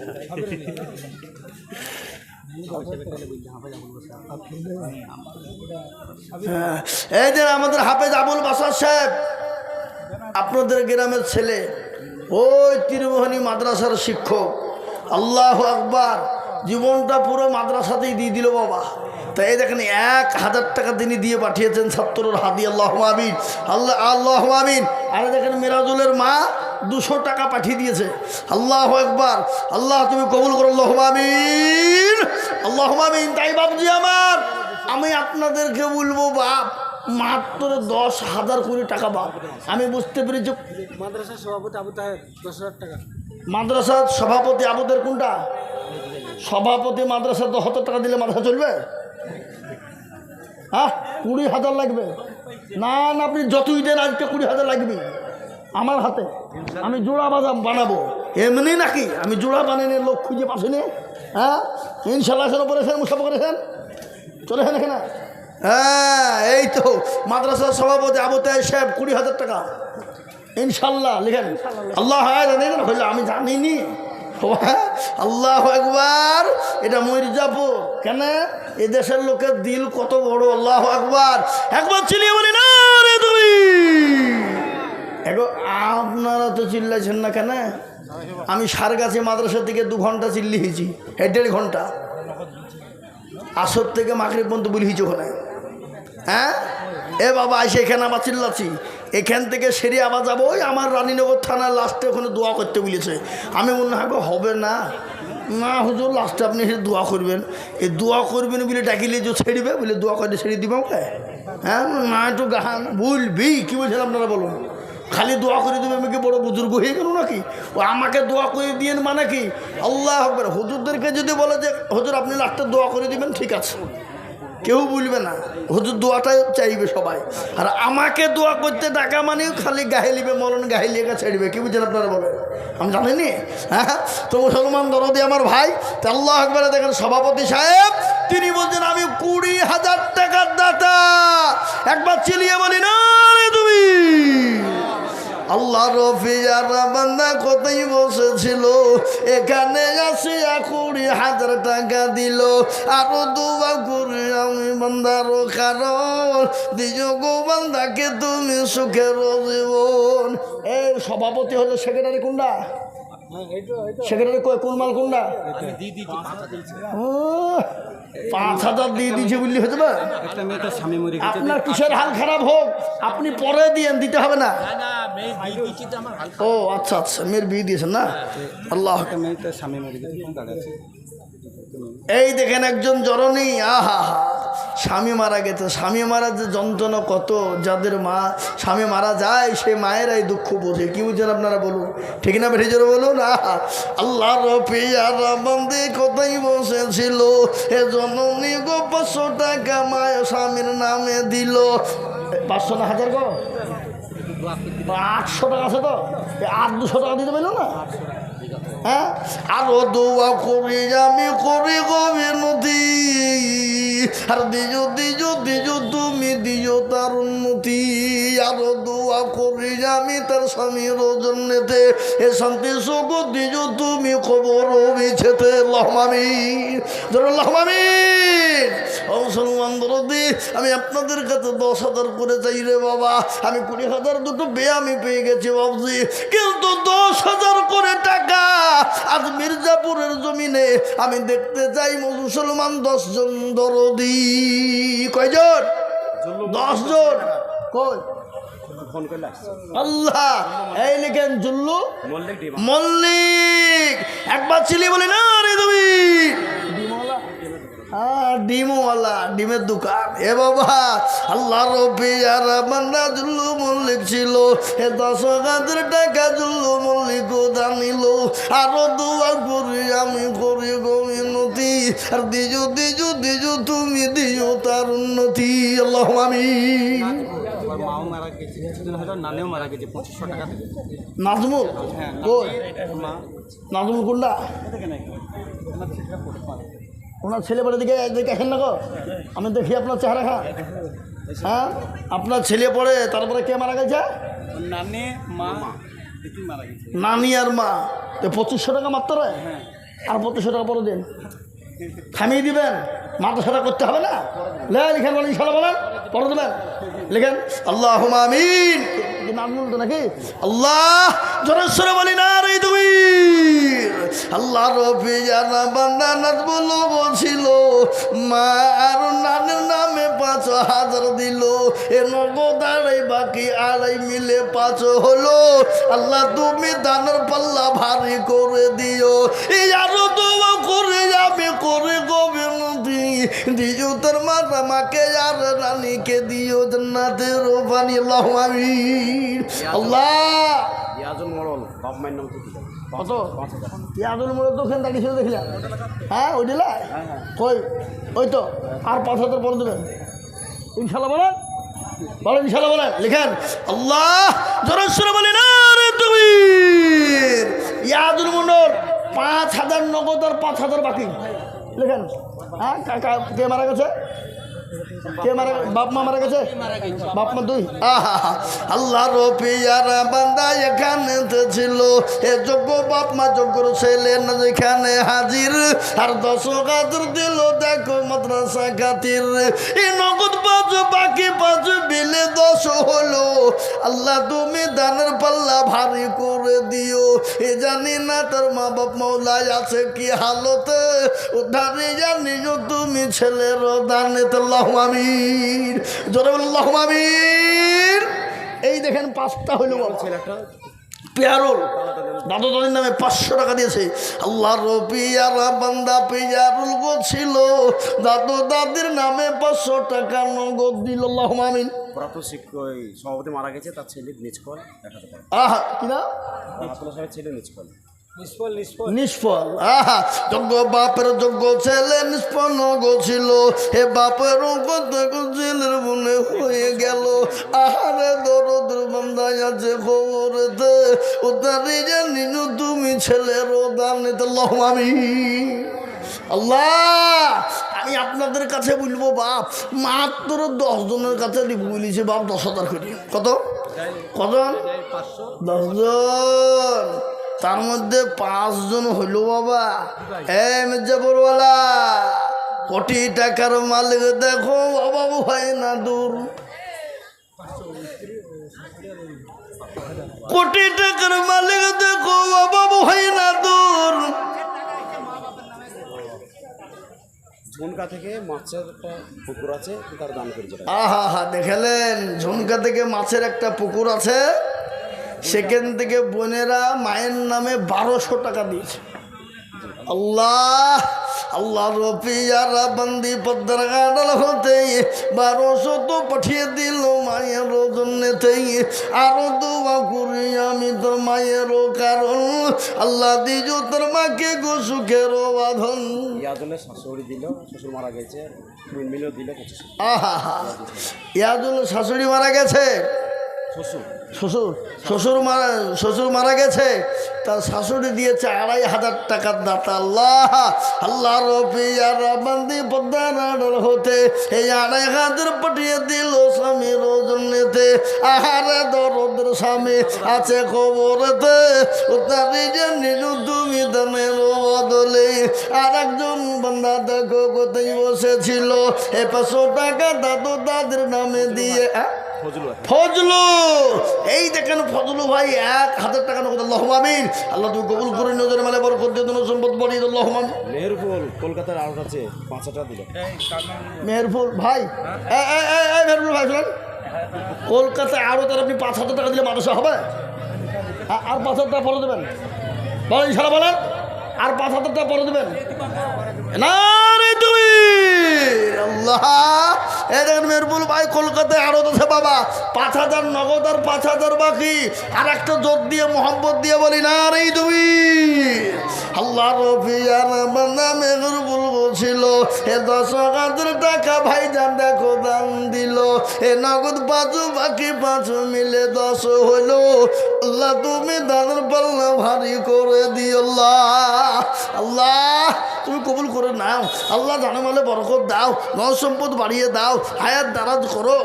এই যে আমাদের হাফেজ আবুল বাসার সাহেব আপনাদের গ্রামের ছেলে ওই তীরমোহনী মাদ্রাসার শিক্ষক আল্লাহু আকবার জীবনটা পুরো মাদ্রাসাতেই দিয়ে দিল বাবা তাই এই দেখেন 1000 টাকা তিনি দিয়ে পাঠিয়েছেন ছাত্রর হাদি আল্লাহু আমিন আল্লাহু আমিন আর দেখেন মিরাজুলের মা 200 টাকা পাঠিয়ে দিয়েছে আল্লাহু আকবার আল্লাহ তুমি কবুল করো আল্লাহু আমিন আল্লাহু আমিন তাই বাবজি আমার আমি আপনাদেরকে বলবো বাপ মাত্র 10,000 কোটি টাকা বাপ আমি বুঝতে পেরেছি মাদ্রাসার সভাপতি আবু তাহের 10,000 টাকা মাদ্রাসার সভাপতি আবুদের কোনটা সভাপতি মাদ্রাসা 10,000 টাকা দিলে মাদ্রাসা চলবে হ্যাঁ 20,000 লাগবে না না আপনি যতই দেন আজকে 20,000 লাগবে আমার হাতে আমি জোড়া বানাবো এমনি নাকি আমি জোড়া বানিয়ে লোক খুঁজে পাচ্ছিনি হ্যাঁ ইনশাল্লাহ এখানে করেছেন মুসাফা করেছেন চলেছেন এখানে হ্যাঁ এই তো মাদ্রাসার সভাপতি আবু তাহের সাহেব 20,000 টাকা ইনশাল্লাহ লিখেন আল্লাহ হইলে আমি জানিনি আল্লাহ একবার এটা মির্জাপুর কেন এ দেশের লোকের দিল কত বড় আল্লাহ একবার একবার চিলিয়ে বলি না রে তুমি আপনারা তো চিল্লাইছেন না কেন আমি সারগাছি মাদ্রাসার দিকে 2 ঘন্টা চিল্লিয়েছি 1.5 ঘন্টা আসর থেকে মাগরিব পর্যন্ত বলিয়েছি ওখানে হ্যাঁ এ বাবা এসে এখানে আবার চিল্লাচ্ছি এখান থেকে সেরে আবার যাবো ওই আমার রানীনগর থানার লাস্টে ওখানে দোয়া করতে বলেছে আমি মনে হয় হবে না না হুজুর লাস্টে আপনি এসে দোয়া করবেন এই দোয়া করবেন বলে ডাকিলে যে ছেড়বে বলে দোয়া করে ছেড়ে দিব ওকে হ্যাঁ না একটু গাহান বলবি কী বলছেন আপনারা বলুন খালি দোয়া করে দেবে আমাকে বড় বুজুর্গ হয়ে গেল নাকি ও আমাকে দোয়া করে দিয়েন মানে কি আল্লাহ আকবার হুজুরদেরকে যদি বলে যে হুজুর আপনি লাস্টে দোয়া করে দিবেন ঠিক আছে কেউ বলবে না হুজুর দোয়াটাই চাইবে সবাই আর আমাকে দোয়া করতে ডাকা মানেও খালি গাহেলিবে মরণ গাহেলিয়ে ছেড়বে কি বুঝছেন আপনারা বলেন আমি জানিনি হ্যাঁ তো মুসলমান দরদি আমার ভাই তা আল্লাহ আকবার দেখেন সভাপতি সাহেব তিনি বলছেন আমি 20,000 টাকার দাতা একবার চিলিয়ে বলি না রে তুমি আল্লাহ রফিয়ারা বান্দা কোথায় বসেছিল এখানে আসিয়া 20,000 টাকা দিল আরো দোয়া করি আমি বান্দার কারণ দিজ গো বান্দাকে তুমি সুখের জীবন এই সভাপতি হলো সেক্রেটারি কোনটা সেক্রেটারি কোন মাল কোনটা 5,000 দিয়ে দিয়েছে বললি হতে পারে আপনার কিসের হাল খারাপ হোক আপনি পরে দিয়েন দিতে হবে না ও আচ্ছা আচ্ছা মেয়ের বিয়ে দিয়েছেন না আল্লাহ এই দেখেন একজন জননী আহা হা স্বামী মারা গেছে স্বামী মারা যে যন্ত্রণা কত যাদের মা স্বামী মারা যায় সে মায়েরাই দুঃখ বোঝে কি বুঝছেন আপনারা বলুন ঠিক না বেঠে জোরে বলুন আল্লাহ রফিয়ারা বান্দে কোথায় বসেছিল এ জননী গো 500 টাকা মায়ের স্বামীর নামে দিল 500 না 1000 গো 800 টাকা আছে তো 200 টাকা দিতে পারলো না হ্যাঁ আরো দোয়া করি আমি করি গো বিনতি আর দিজো দিজো দিজো তুমি দিজো তার উন্নতি আরো দোয়া করি আমি তার স্বামীর জন্যতে এ শান্তি সুখ দিজো তুমি খবর বিছেতে লহমামিন ধরো লহমামিন ও মুসলমান দরদি আমি আপনাদের কাছে 10,000 করে চাই রে বাবা আমি 20,000 দুটো আমি পেয়ে গেছি বাবজি কিন্তু 10,000 করে টাকা আজ মির্জাপুরের জমিনে আমি দেখতে চাই মুসলমান 10 জন দরদি কয়জন 10 জন কই আল্লাহ এই লিখেন জুল্লু মল্লিক একবার চিলি বলি না রে তুমি ডিমওয়ালা ডিমের দোকান এ বাবা আল্লাহ রফিয়ারা বান্দা জুল্লু মল্লিক ছিল এ 10,000 টাকা জুল্লু মল্লিক দানিল আরো দোয়া করি আমি করি গো মিনতি আর দিজু দিজু দিজু তুমি দিজু তার উন্নতি আল্লাহু আমিন মারা গেছে, কিছুদিন হলো নানেও মারা গেছে 2500 টাকা থেকে। নাজমুল হ্যাঁ, কই মা নাজমুল কোনটা থেকে নাকি ওনার ছেলেটা পড়ে পারে। ওনার ছেলে বাড়ি দিকে দেখেন না গো, আমি দেখি আপনার চেহারা খা। হ্যাঁ আপনার ছেলে পড়ে, তারপরে কে মারা গেছে? নানে মা দুটি মারা গেছে। নানি আর মা। তো 2500 টাকা মাত্র, আর 2500 টাকা পরে দিন, থামিয়ে দিবেন। মাদ্রাসাটা করতে হবে না, লিখেন বলেন ইনশাল্লাহ, বলেন পরে দেবেন, লিখেন আল্লাহ আমিন। নাজমুল তো নাকি আল্লাহ জনেশ্বরে বলি না রে তুমি আল্লাহ রবি জানা বান্দা নাজমুল বলছিল মা আর নানের নামে 5000 দিল, এ নগদ আড়াই বাকি আড়াই মিলে 5 হলো। আল্লাহ তুমি দানের পাল্লা ভারী করে দিও, এই আরো দোয়া করে যাবে করে গবে নদী দিও তোর মাতা মাকে আর রানীকে দিও জান্নাতের পানি। আল্লাহু আমিন। আল্লাহ ইয়াজুল মরল বাপ মায়ের নাম কি? কত? ইয়াদুল মোড়ে তো ওখানে দাঁড়িয়ে ছিল দেখলাম। হ্যাঁ ওই দিলা কই? ওই তো আর 5000 পরে দেবেন ইনশাল্লাহ, বলেন বলেন ইনশাল্লাহ, বলেন লিখেন আল্লাহ জনসরে বলেন আরে তুমি ইয়াদুল মন্ডল 5000 নগদ আর 5000 বাকি লিখেন। হ্যাঁ কে মারা গেছে? কে মারা? বাপ মা মারা গেছে? বাপ মা 2। আল্লাহ রবিয়ারা বান্দা এখানে ছিল, এ যোগ্য বাপ মা যোগ্য ছেলে না যেখানে হাজির, আর 10,000 দিল দেখো মাদ্রাসা খাতির, এই নগদ 5 বাকি 5 বিলে 10 হলো। আল্লাহ তুমি দানের পাল্লা ভারী করে দিও, এ জানি না তোর মা বাপ মৌলায় আছে কি হালতে, উদ্ধারে জানিও তুমি ছেলের দানে। আল্লাহু আমিন, জোরে বল আল্লাহু আমিন। এই দেখেন 5টা হইল ছেলেটা পেয়ারুল দাদু দাদির নামে 500 টাকা দিয়েছে। আল্লাহ রবিয়ারা বান্দা পেয়ারুল ছিল, দাদু দাদির নামে 500 টাকা নগদ দিল। আল্লাহু আমিন। প্রাপ্ত শিক্ষক সভাপতি মারা গেছে, তার ছেলে নিষ্ফল 1000 টাকা। আহা কিনা আপনার সাহেব ছেলে নিষ্ফল নিষ্ফল। আহা যোগ্য বাপের যোগ্য ছেলে নিষ্ফল ছিল, হে বাপের ছেলের মনে হয়ে গেল। আহারে দরদের বান্দায় আছে খবরেতে, উদ্ধারে জানি তুমি ছেলের দানে। আল্লাহু আমিন। আল্লাহ আমি আপনাদের কাছে বলবো বাপ, মাত্র 10 জনের কাছে বলেছে বাপ 10,000 করে। কত কজন? 10 জন, তার মধ্যে 5 জন হইল বাবা মির্জাপুরওয়ালা কোটি টাকার মালিক। দেখো বাবু ভাই না দূর, কোটি টাকার মালিক দেখো বাবু ভাই না দূর। ঝুনকা থেকে মাছের একটা পুকুর আছে, তার দান করেছে। আহা দেখলেন, ঝুনকা থেকে মাছের একটা পুকুর আছে, সেখান থেকে বোনেরা মায়ের নামে 1200 টাকা দিয়েছে। আল্লাহ আল্লাহ রবিয়ারা বান্দি পদ্মার গাডাল হতে 1200 তো পাঠিয়ে দিল মায়ের জন্যতে। আরো দোয়া করি আমি তোর মায়েরও, কারণ আল্লাহ দিজ তোর মাকে গো সুখের বাঁধন। ইয়াদুলের শাশুড়ি দিল, শ্বশুর মারা গেছে, মিলও দিল 2500। আহা ইয়াদুল শাশুড়ি মারা গেছে, শ্বশুর মারা গেছে, তার শাশুড়ি দিয়েছে 2500 টাকার দাতা। আল্লাহ আল্লাহ রবিয়ারা বান্দি পদ্মার আড়াল হতে এই 2500 পাঠিয়ে দিল স্বামীর জন্যতে। আহারে দরদের স্বামী আছে খবরেতে, তারই জানিল তুমি দানের বদলে। আর একজন বান্দা দেখো কোথায় বসেছিল, 500 টাকা দাদু দাদির নামে দিয়ে। ফজলু, এই দেখেন ফজলু ভাই 1000 টাকা নগদ। আল্লাহু আমিন। আল্লাহ তুমি কবুল করে নজরে মালে বরকত দিয়ে দেন, সম্পদ বাড়িয়ে দেন। আল্লাহু আমিন। মেহেরপুর কলকাতার আউট আছে 500 টাকা দিল। মেহেরপুর ভাই, মেহেরপুর ভাই শুনেন, কলকাতায় আরও তার আপনি 5000 টাকা দিলে মানুষ হবে, আর 5000 টাকা পরে দেবেন, বলেন ইনশাআল্লাহ, বলেন আর 5000 টাকা পরে দেবেন না রে তুমি। আল্লাহ এই দেখেন মেরপুল ভাই কলকাতায় আরো আছে বাবা 5,000 নগদ আর 5,000 বাকি আর একটা জোর দিয়ে মোহাম্মত দিয়ে বলি না রে তুমি আল্লাহ রফিয়ার বান্দা মেরপুল ছিল এ 10,000 টাকা ভাইজান দেখো দান দিল এ নগদ 5 বাকি 5 মিলে 10 হইলো আল্লাহ তুমি দানের পাল্লা ভারী করে দিও আল্লাহ আল্লাহ তুমি কবুল করে নাও আল্লাহ জানে মালে বরকত দাও নয় সম্পদ বাড়িয়ে দাও হায়াত দারাজ করো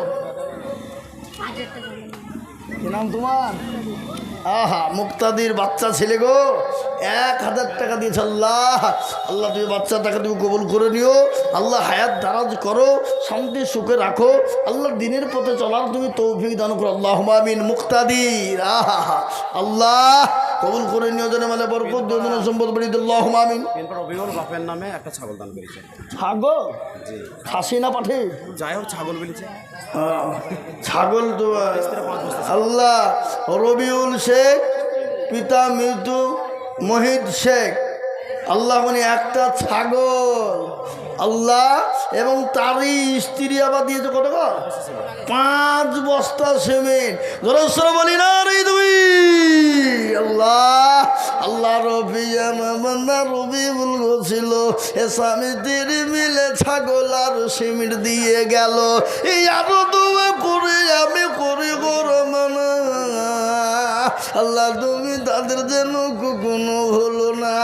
কি নাম তোমার আহা মুক্তাদির বাচ্চা ছেলে গো 1,000 টাকা দিয়েছে আল্লাহ আল্লাহ তুমি বাচ্চা টাকা তুমি কবুল করে নিও আল্লাহ হায়াত দারাজ করো শান্তি সুখে রাখো আল্লাহ দিনের পথে চলার তুমি তৌফিক দান করো আল্লাহুম্মা আমিন মুক্তাদির আহা আল্লাহ কবুল করে নিও জানে মানে বরকত দিও জানে সম্পদ বাড়িয়ে দিও আল্লাহুম্মা আমিন। এরপর রবিউল বাপের নামে একটা ছাগল দান করেছে। ছাগল জি খাসি না পাঠে যাই হোক ছাগল বলেছে। ছাগল তো আল্লাহ রবিউল শেখ পিতা মৃত্যু মহিদ শেখ আল্লাহ মানে একটা ছাগল আল্লাহ এবং তারই স্ত্রী আবার দিয়েছে কত 5 বস্তা সিমেন্ট ধরস্বর বলি না রে তুমি আল্লাহ আল্লাহ রবিউল ছিল এ স্বামী তিরি মিলে ছাগল আর সিমেন্ট দিয়ে গেল এই আরো দোয়া করে আমি করি গরম আল্লাহ তুমি তাদের যেন কোনো হলো না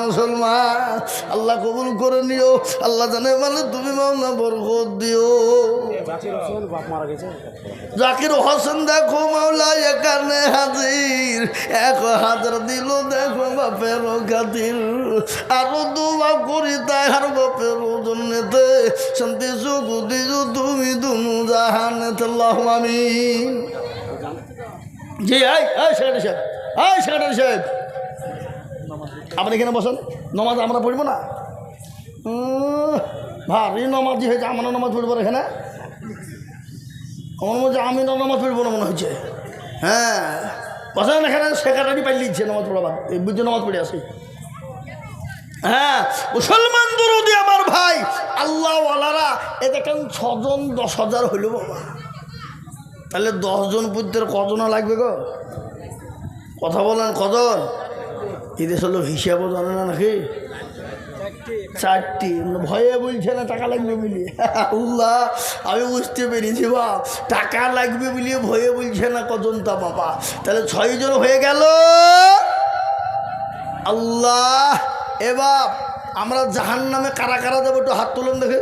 মুসলমান আল্লাহ কবুল করে নিও আল্লাহ জানে মানে তুমি মাওলা বরকত দিও। জাকির হোসেন বাপ মারা গেছে। জাকির হোসেন দেখো মাওলা এখানে হাজির 1,000 দিল দেখো বাপের খাতির আরো দোয়া করি তাই আর বাপের জন্যতে শান্তি সুখ দিও তুমি দুনু জাহানেতে আল্লাহুম্মা আমিন। জি সেক্রেটারি সাহেব সেক্রেটারি সাহেব আপনি এখানে বসেন নমাজ আমরা পড়বো না ভারী নমাজি হয়েছে আমরা নমাজ পড়বো এখানে আমার মধ্যে আমি নমাজ পড়বো না মনে হচ্ছে হ্যাঁ বসেন এখানে সেক্রেটারি পাই লিখছে নমাজ পড়াবার এই বুঝে নমাজ পড়ে আসি হ্যাঁ মুসলমান দরদি আমার ভাই আল্লাহওয়ালারা এ দেখেন 6 জন 10,000 হইল বাবা তাহলে 10 জন পুত্রের কজন লাগবে গো কথা বলেন কজন এদের হলো হিসাবও জানে না নাকি 4টি ভয়ে বলছে না টাকা লাগবে বলি আল্লাহ আমি বুঝতে পেরেছি বাপ টাকা লাগবে বলি ভয়ে বলছে না কজনটা বাবা তাহলে 6 জন হয়ে গেল আল্লাহ এবার আমরা জাহান্নামে কারা কারা যাবো একটু হাত তুলুন দেখে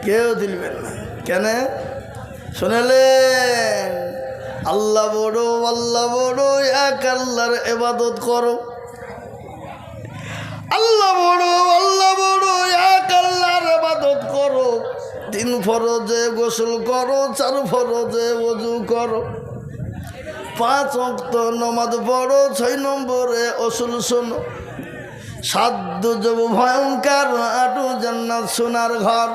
কেউ দিলবেন না কেন শুনেলেন আল্লাহ বড় এক আল্লাহর ইবাদত করো আল্লাহ বড় এক আল্লাহর ইবাদত করো 3 ফরজে গোসল করো 4 ফরজে ওযু করো 5 ওয়াক্ত নামাজ পড়ো 6 নম্বরে অসুল শোনো 7 যাব ভয়ঙ্কর 8 জান্নাত সোনার ঘর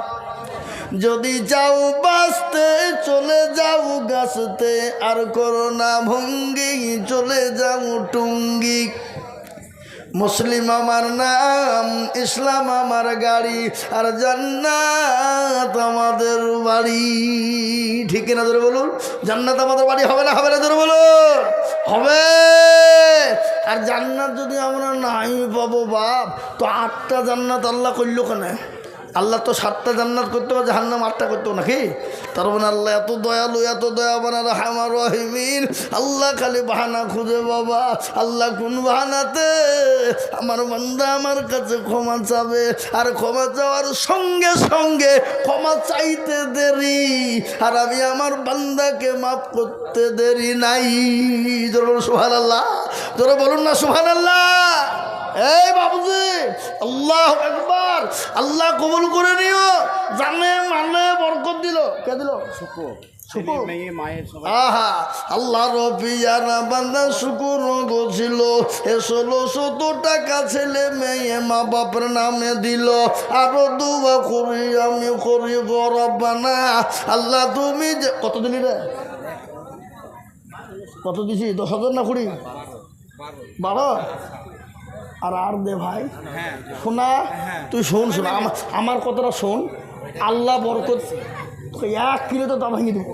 যদি যাও বাঁচতে চলে যাও গাছতে আর করো না ভঙ্গি চলে যাও টুঙ্গি মুসলিম আমার নাম ইসলাম আমার গাড়ি আর জান্নাত আমাদের বাড়ি ঠিক কিনা ধরে বলুন জান্নাত আমাদের বাড়ি হবে না হবে না ধরে বলুন হবে আর জান্নাত যদি আমরা নাই পাবো বাপ তো 8টা জান্নাত আল্লাহ করলো কেন আল্লাহ তো 7টা জান্নাত করতে হবে জাহান্নাম 8টা করতে নাকি তার মানে আল্লাহ এত দয়ালু এত দয়াবান রাহমান রহিমিন আল্লাহ খালি বাহানা খুঁজে বাবা আল্লাহ কোন বাহানাতে আমার বান্দা আমার কাছে ক্ষমা চাবে আর ক্ষমা চাওয়ার সঙ্গে সঙ্গে ক্ষমা চাইতে দেরি আর আমি আমার বান্দাকে মাফ করতে দেরি নাই জোরে সুবহানাল্লাহ জোরে বলুন না সুবহানাল্লাহ এই বাবুজি আল্লাহু আকবার আল্লাহ কবুল করে নিও জানে মানে বরকত দিল কে দিল শুকুর মেয়ে মায়ের সবাই আহা আল্লাহ রবিয়ানা বান্দা শুকুর গছিল 1600 টাকা ছেলে মেয়ে মা বাপের নামে দিল আরো দোয়া করি আমি করি গো রব্বানা আল্লাহ তুমি যে কত দিলি রে কত দিছি 10,000 না 20 12 আর দে ভাই শোনা তুই শোন আমার কথাটা শোন আল্লাহ বরকত 1 কিলো তো দাম ভাঙিয়ে দেবো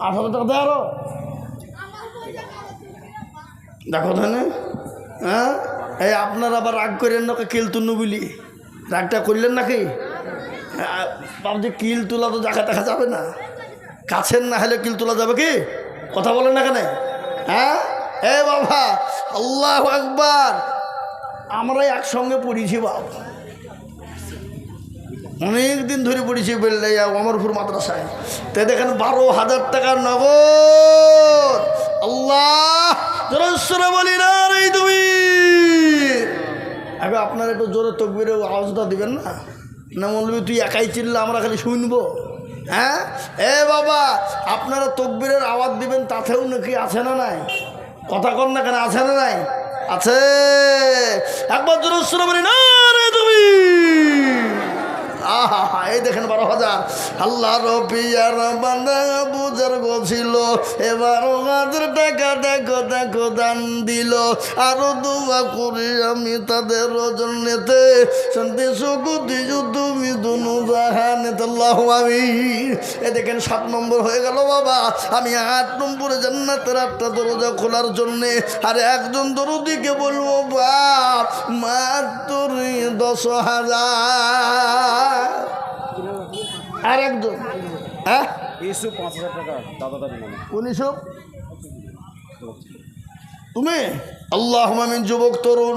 8,000 টাকা দেয় আরো দেখো তাহলে হ্যাঁ এই আপনারা আবার রাগ করেন না কিল তুলনু বলি রাগটা করলেন নাকি ভাবছি কিল তোলা তো দেখা দেখা যাবে না কাছের না হলে কিল তোলা যাবে কি কথা বলেন না কেন হ্যাঁ এ বাবা আল্লাহু আকবার আমরা একসঙ্গে পড়েছি বাপ অনেক দিন ধরে পড়েছি বললে অমরপুর মাদ্রাসায় তাই দেখেন 12,000 টাকার নগদ আল্লাহ জোরে বলি না রে তুমি আগে আপনার একটু জোরে তকবীরের আওয়াজটা দিবেন না না বলবি তুই একাই চিল্লা আমরা খালি শুনবো হ্যাঁ এ বাবা আপনারা তকবীরের আওয়াজ দিবেন তাতেও নাকি আছে না নাই কথা কর না কেন আছে না নাই আছে একবার জোরে বলি না রে তুমি আহা এই দেখেন 12,000 আল্লাহ রবিয়ার বান্দা বুঝার গছিল এবার 12,000 টাকা দেখো দেখো দান দিল আরো দোয়া করি আমি তাদের জন্যতে শান্তি সুখ দিও তুমি দুনু জাহানেতে আল্লাহু আমিন এই দেখেন 7 নম্বর হয়ে গেল বাবা আমি 8 নম্বরে জান্নাতের 8টা দরজা খোলার জন্য আর একজন দরদিকে বলবো বাপ মাত্র 10,000 আর একজন হ্যাঁ ইস্যু 5,000 টাকা দাদা দাদি নামে 1900 তুমি আল্লাহ মামিন যুবক তরুণ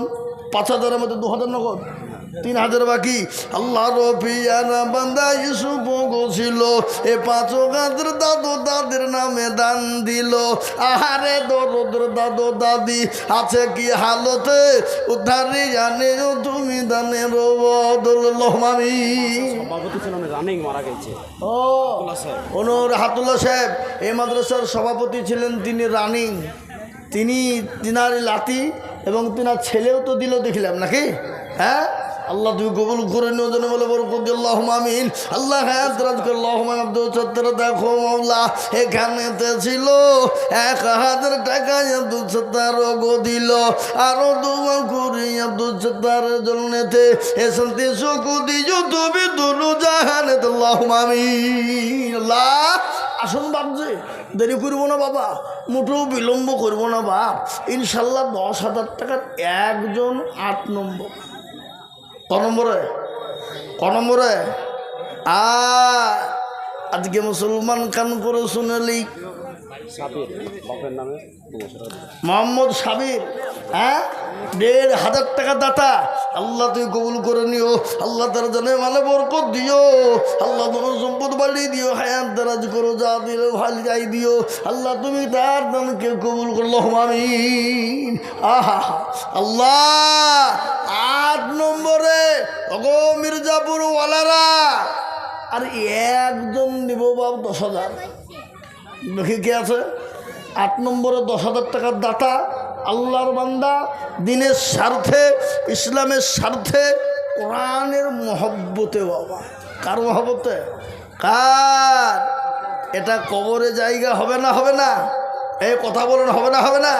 5,000-এর মধ্যে 2,000 নগদ 3,000 বাকি আল্লাহ রফিয়ানা বান্দা ইউসুফ গোছিল এ 5,000 দাদু দাদির নামে দান দিল আহারে দরদের দাদু দাদি আছে কি হালতে উদ্ধারি জানে তুমি দানের বদল মামি সভাপতি ছিলেন রানিং মারা গেছে ও ওনর হাতুল্লাহ সাহেব এই মাদ্রাসার সভাপতি ছিলেন তিনি রানিং তিনি তিনার লাতি এবং তিনার ছেলেও তো দিল দেখলাম নাকি হ্যাঁ আল্লাহ তুমি কবুল করে নিও যেন বলে বরকত আল্লাহ আমিন আল্লাহ হায়াত রাজ করে আল্লাহ আব্দুল সত্তর দেখো মাওলা এখানেতে ছিল 1,000 টাকা আব্দুল সত্তার গো দিল আরো দোয়া করি আব্দুল সত্তারের জন্যতে এ শান্তি সুখ দিও তুমি দুনু জাহানেতে আল্লাহ আমিন আল্লাহ আসুন বাবজি দেরি করবো না বাবা মোটেও বিলম্ব করবো না বাপ ইনশাল্লাহ 10,000 টাকার একজন 8 নম্বর ক নম্বরে আজকে মুসলমান খান করে শুনেলি সাবির বাপের নামে মোহাম্মদ সাবির হ্যাঁ 1,500 টাকা দাতা আল্লাহ তুই কবুল করে নিও আল্লাহ তার জানে মানে বরকত দিও আল্লাহ তোমার সম্পদ বাড়িয়ে দিও হায়াত দারাজ করো যা দিলে ভালো যাই দিও আল্লাহ তুমি তার দানকে কবুল করলো আমিন আহা আল্লাহ 8 নম্বরে ওগো মির্জাপুর ওয়ালারা আর একজন দিব বাব 10,000 দেখি কে আছে 8 নম্বরে 10,000 টাকার দাতা আল্লাহর বান্দা দিনের স্বার্থে ইসলামের স্বার্থে কোরআনের মহব্বতে বাবা কার মহব্বতে কার এটা কবরে জায়গা হবে না এই কথা বলেন হবে না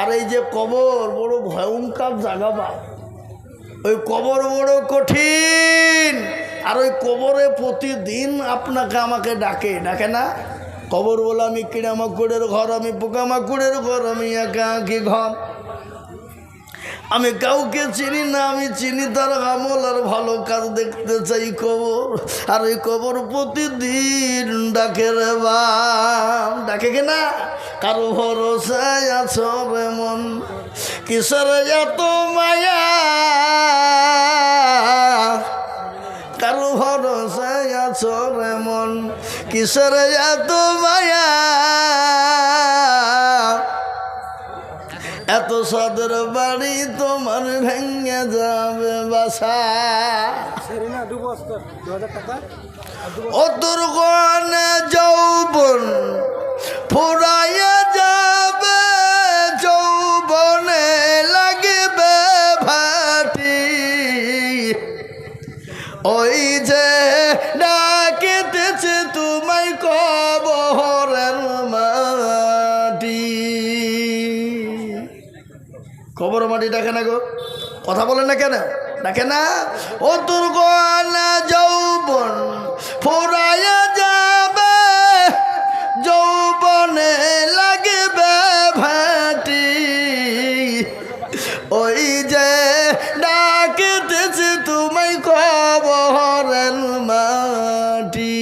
আর এই যে কবর বড় ভয়ঙ্কর জায়গা বা ওই কবর বড় কঠিন আর ওই কবরে প্রতিদিন আপনাকে আমাকে ডাকে না কবর বলে আমি কিড়ামাকুড়ের ঘর আমি পোকামাকুড়ের ঘর আমি একাকি ঘর আমি কাউকে চিনি না আমি চিনি তার আমল আর ভালো কাজ দেখতে চাই কবর আর ওই কবর প্রতিদিন ডাকে রে বাপ ডাকে কিনা কারো ভরসায় আছো রে মন কিসের এত মায়া কারো ভরসায় আছো রে মন কিসের এত মায়া এত সাদের বাড়ি তোমার ভেঙে যাবে বাসা ও তোর গনে যৌবন ফুরাইয়া যাবে যৌবনে লাগবে ভাটি ওই যে ডাকিতেছে তোমায় কবরের মাটি কবর মাটি ডাকে না গো কথা বলেন না কেন দেখে না ও তোর গলা যৌবন ফুরাইয়া যাবে যৌবনে লাগবে ভাটি ওই যে ডাকিতেছে তোমায় কবরের মাটি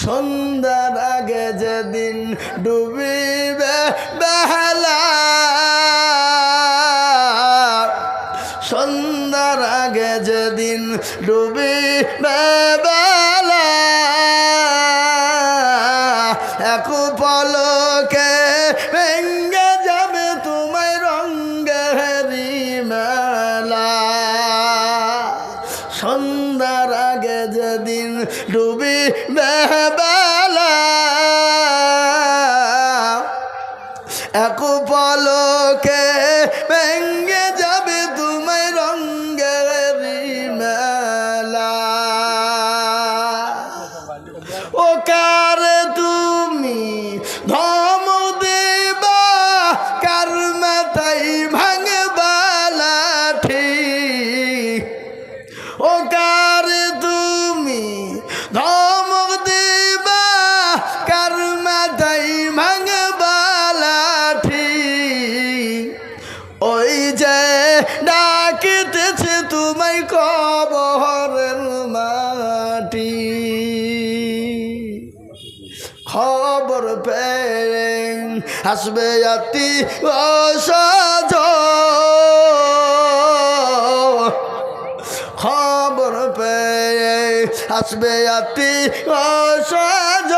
সন্ধ্যার আগে যেদিন ডুবিবে বেলা সন্ধ্যার আগে যেদিন ডুবিবে বেলা এক পলকে ভেঙ্গে যাবে তোমায় রঙ্গেরি মেলা সন্ধ্যার আগে যেদিন ডুবিবে বেলা এক পলকে ভেঙ্গে যাবে তোমায় রঙ্গেরি মেলা ও কার তুমি ধম দেবা কার মাথায় ভাঙবা লাঠি ও কার তুমি ধমক দেবা কার মাথায় ভাঙবা লাঠি ওই যে ডাকিতেছে তোমায় কবরের মাটি খবর পেয়ে আসবে আতি অসজ খবর পেয়ে আসবে আতি অসজ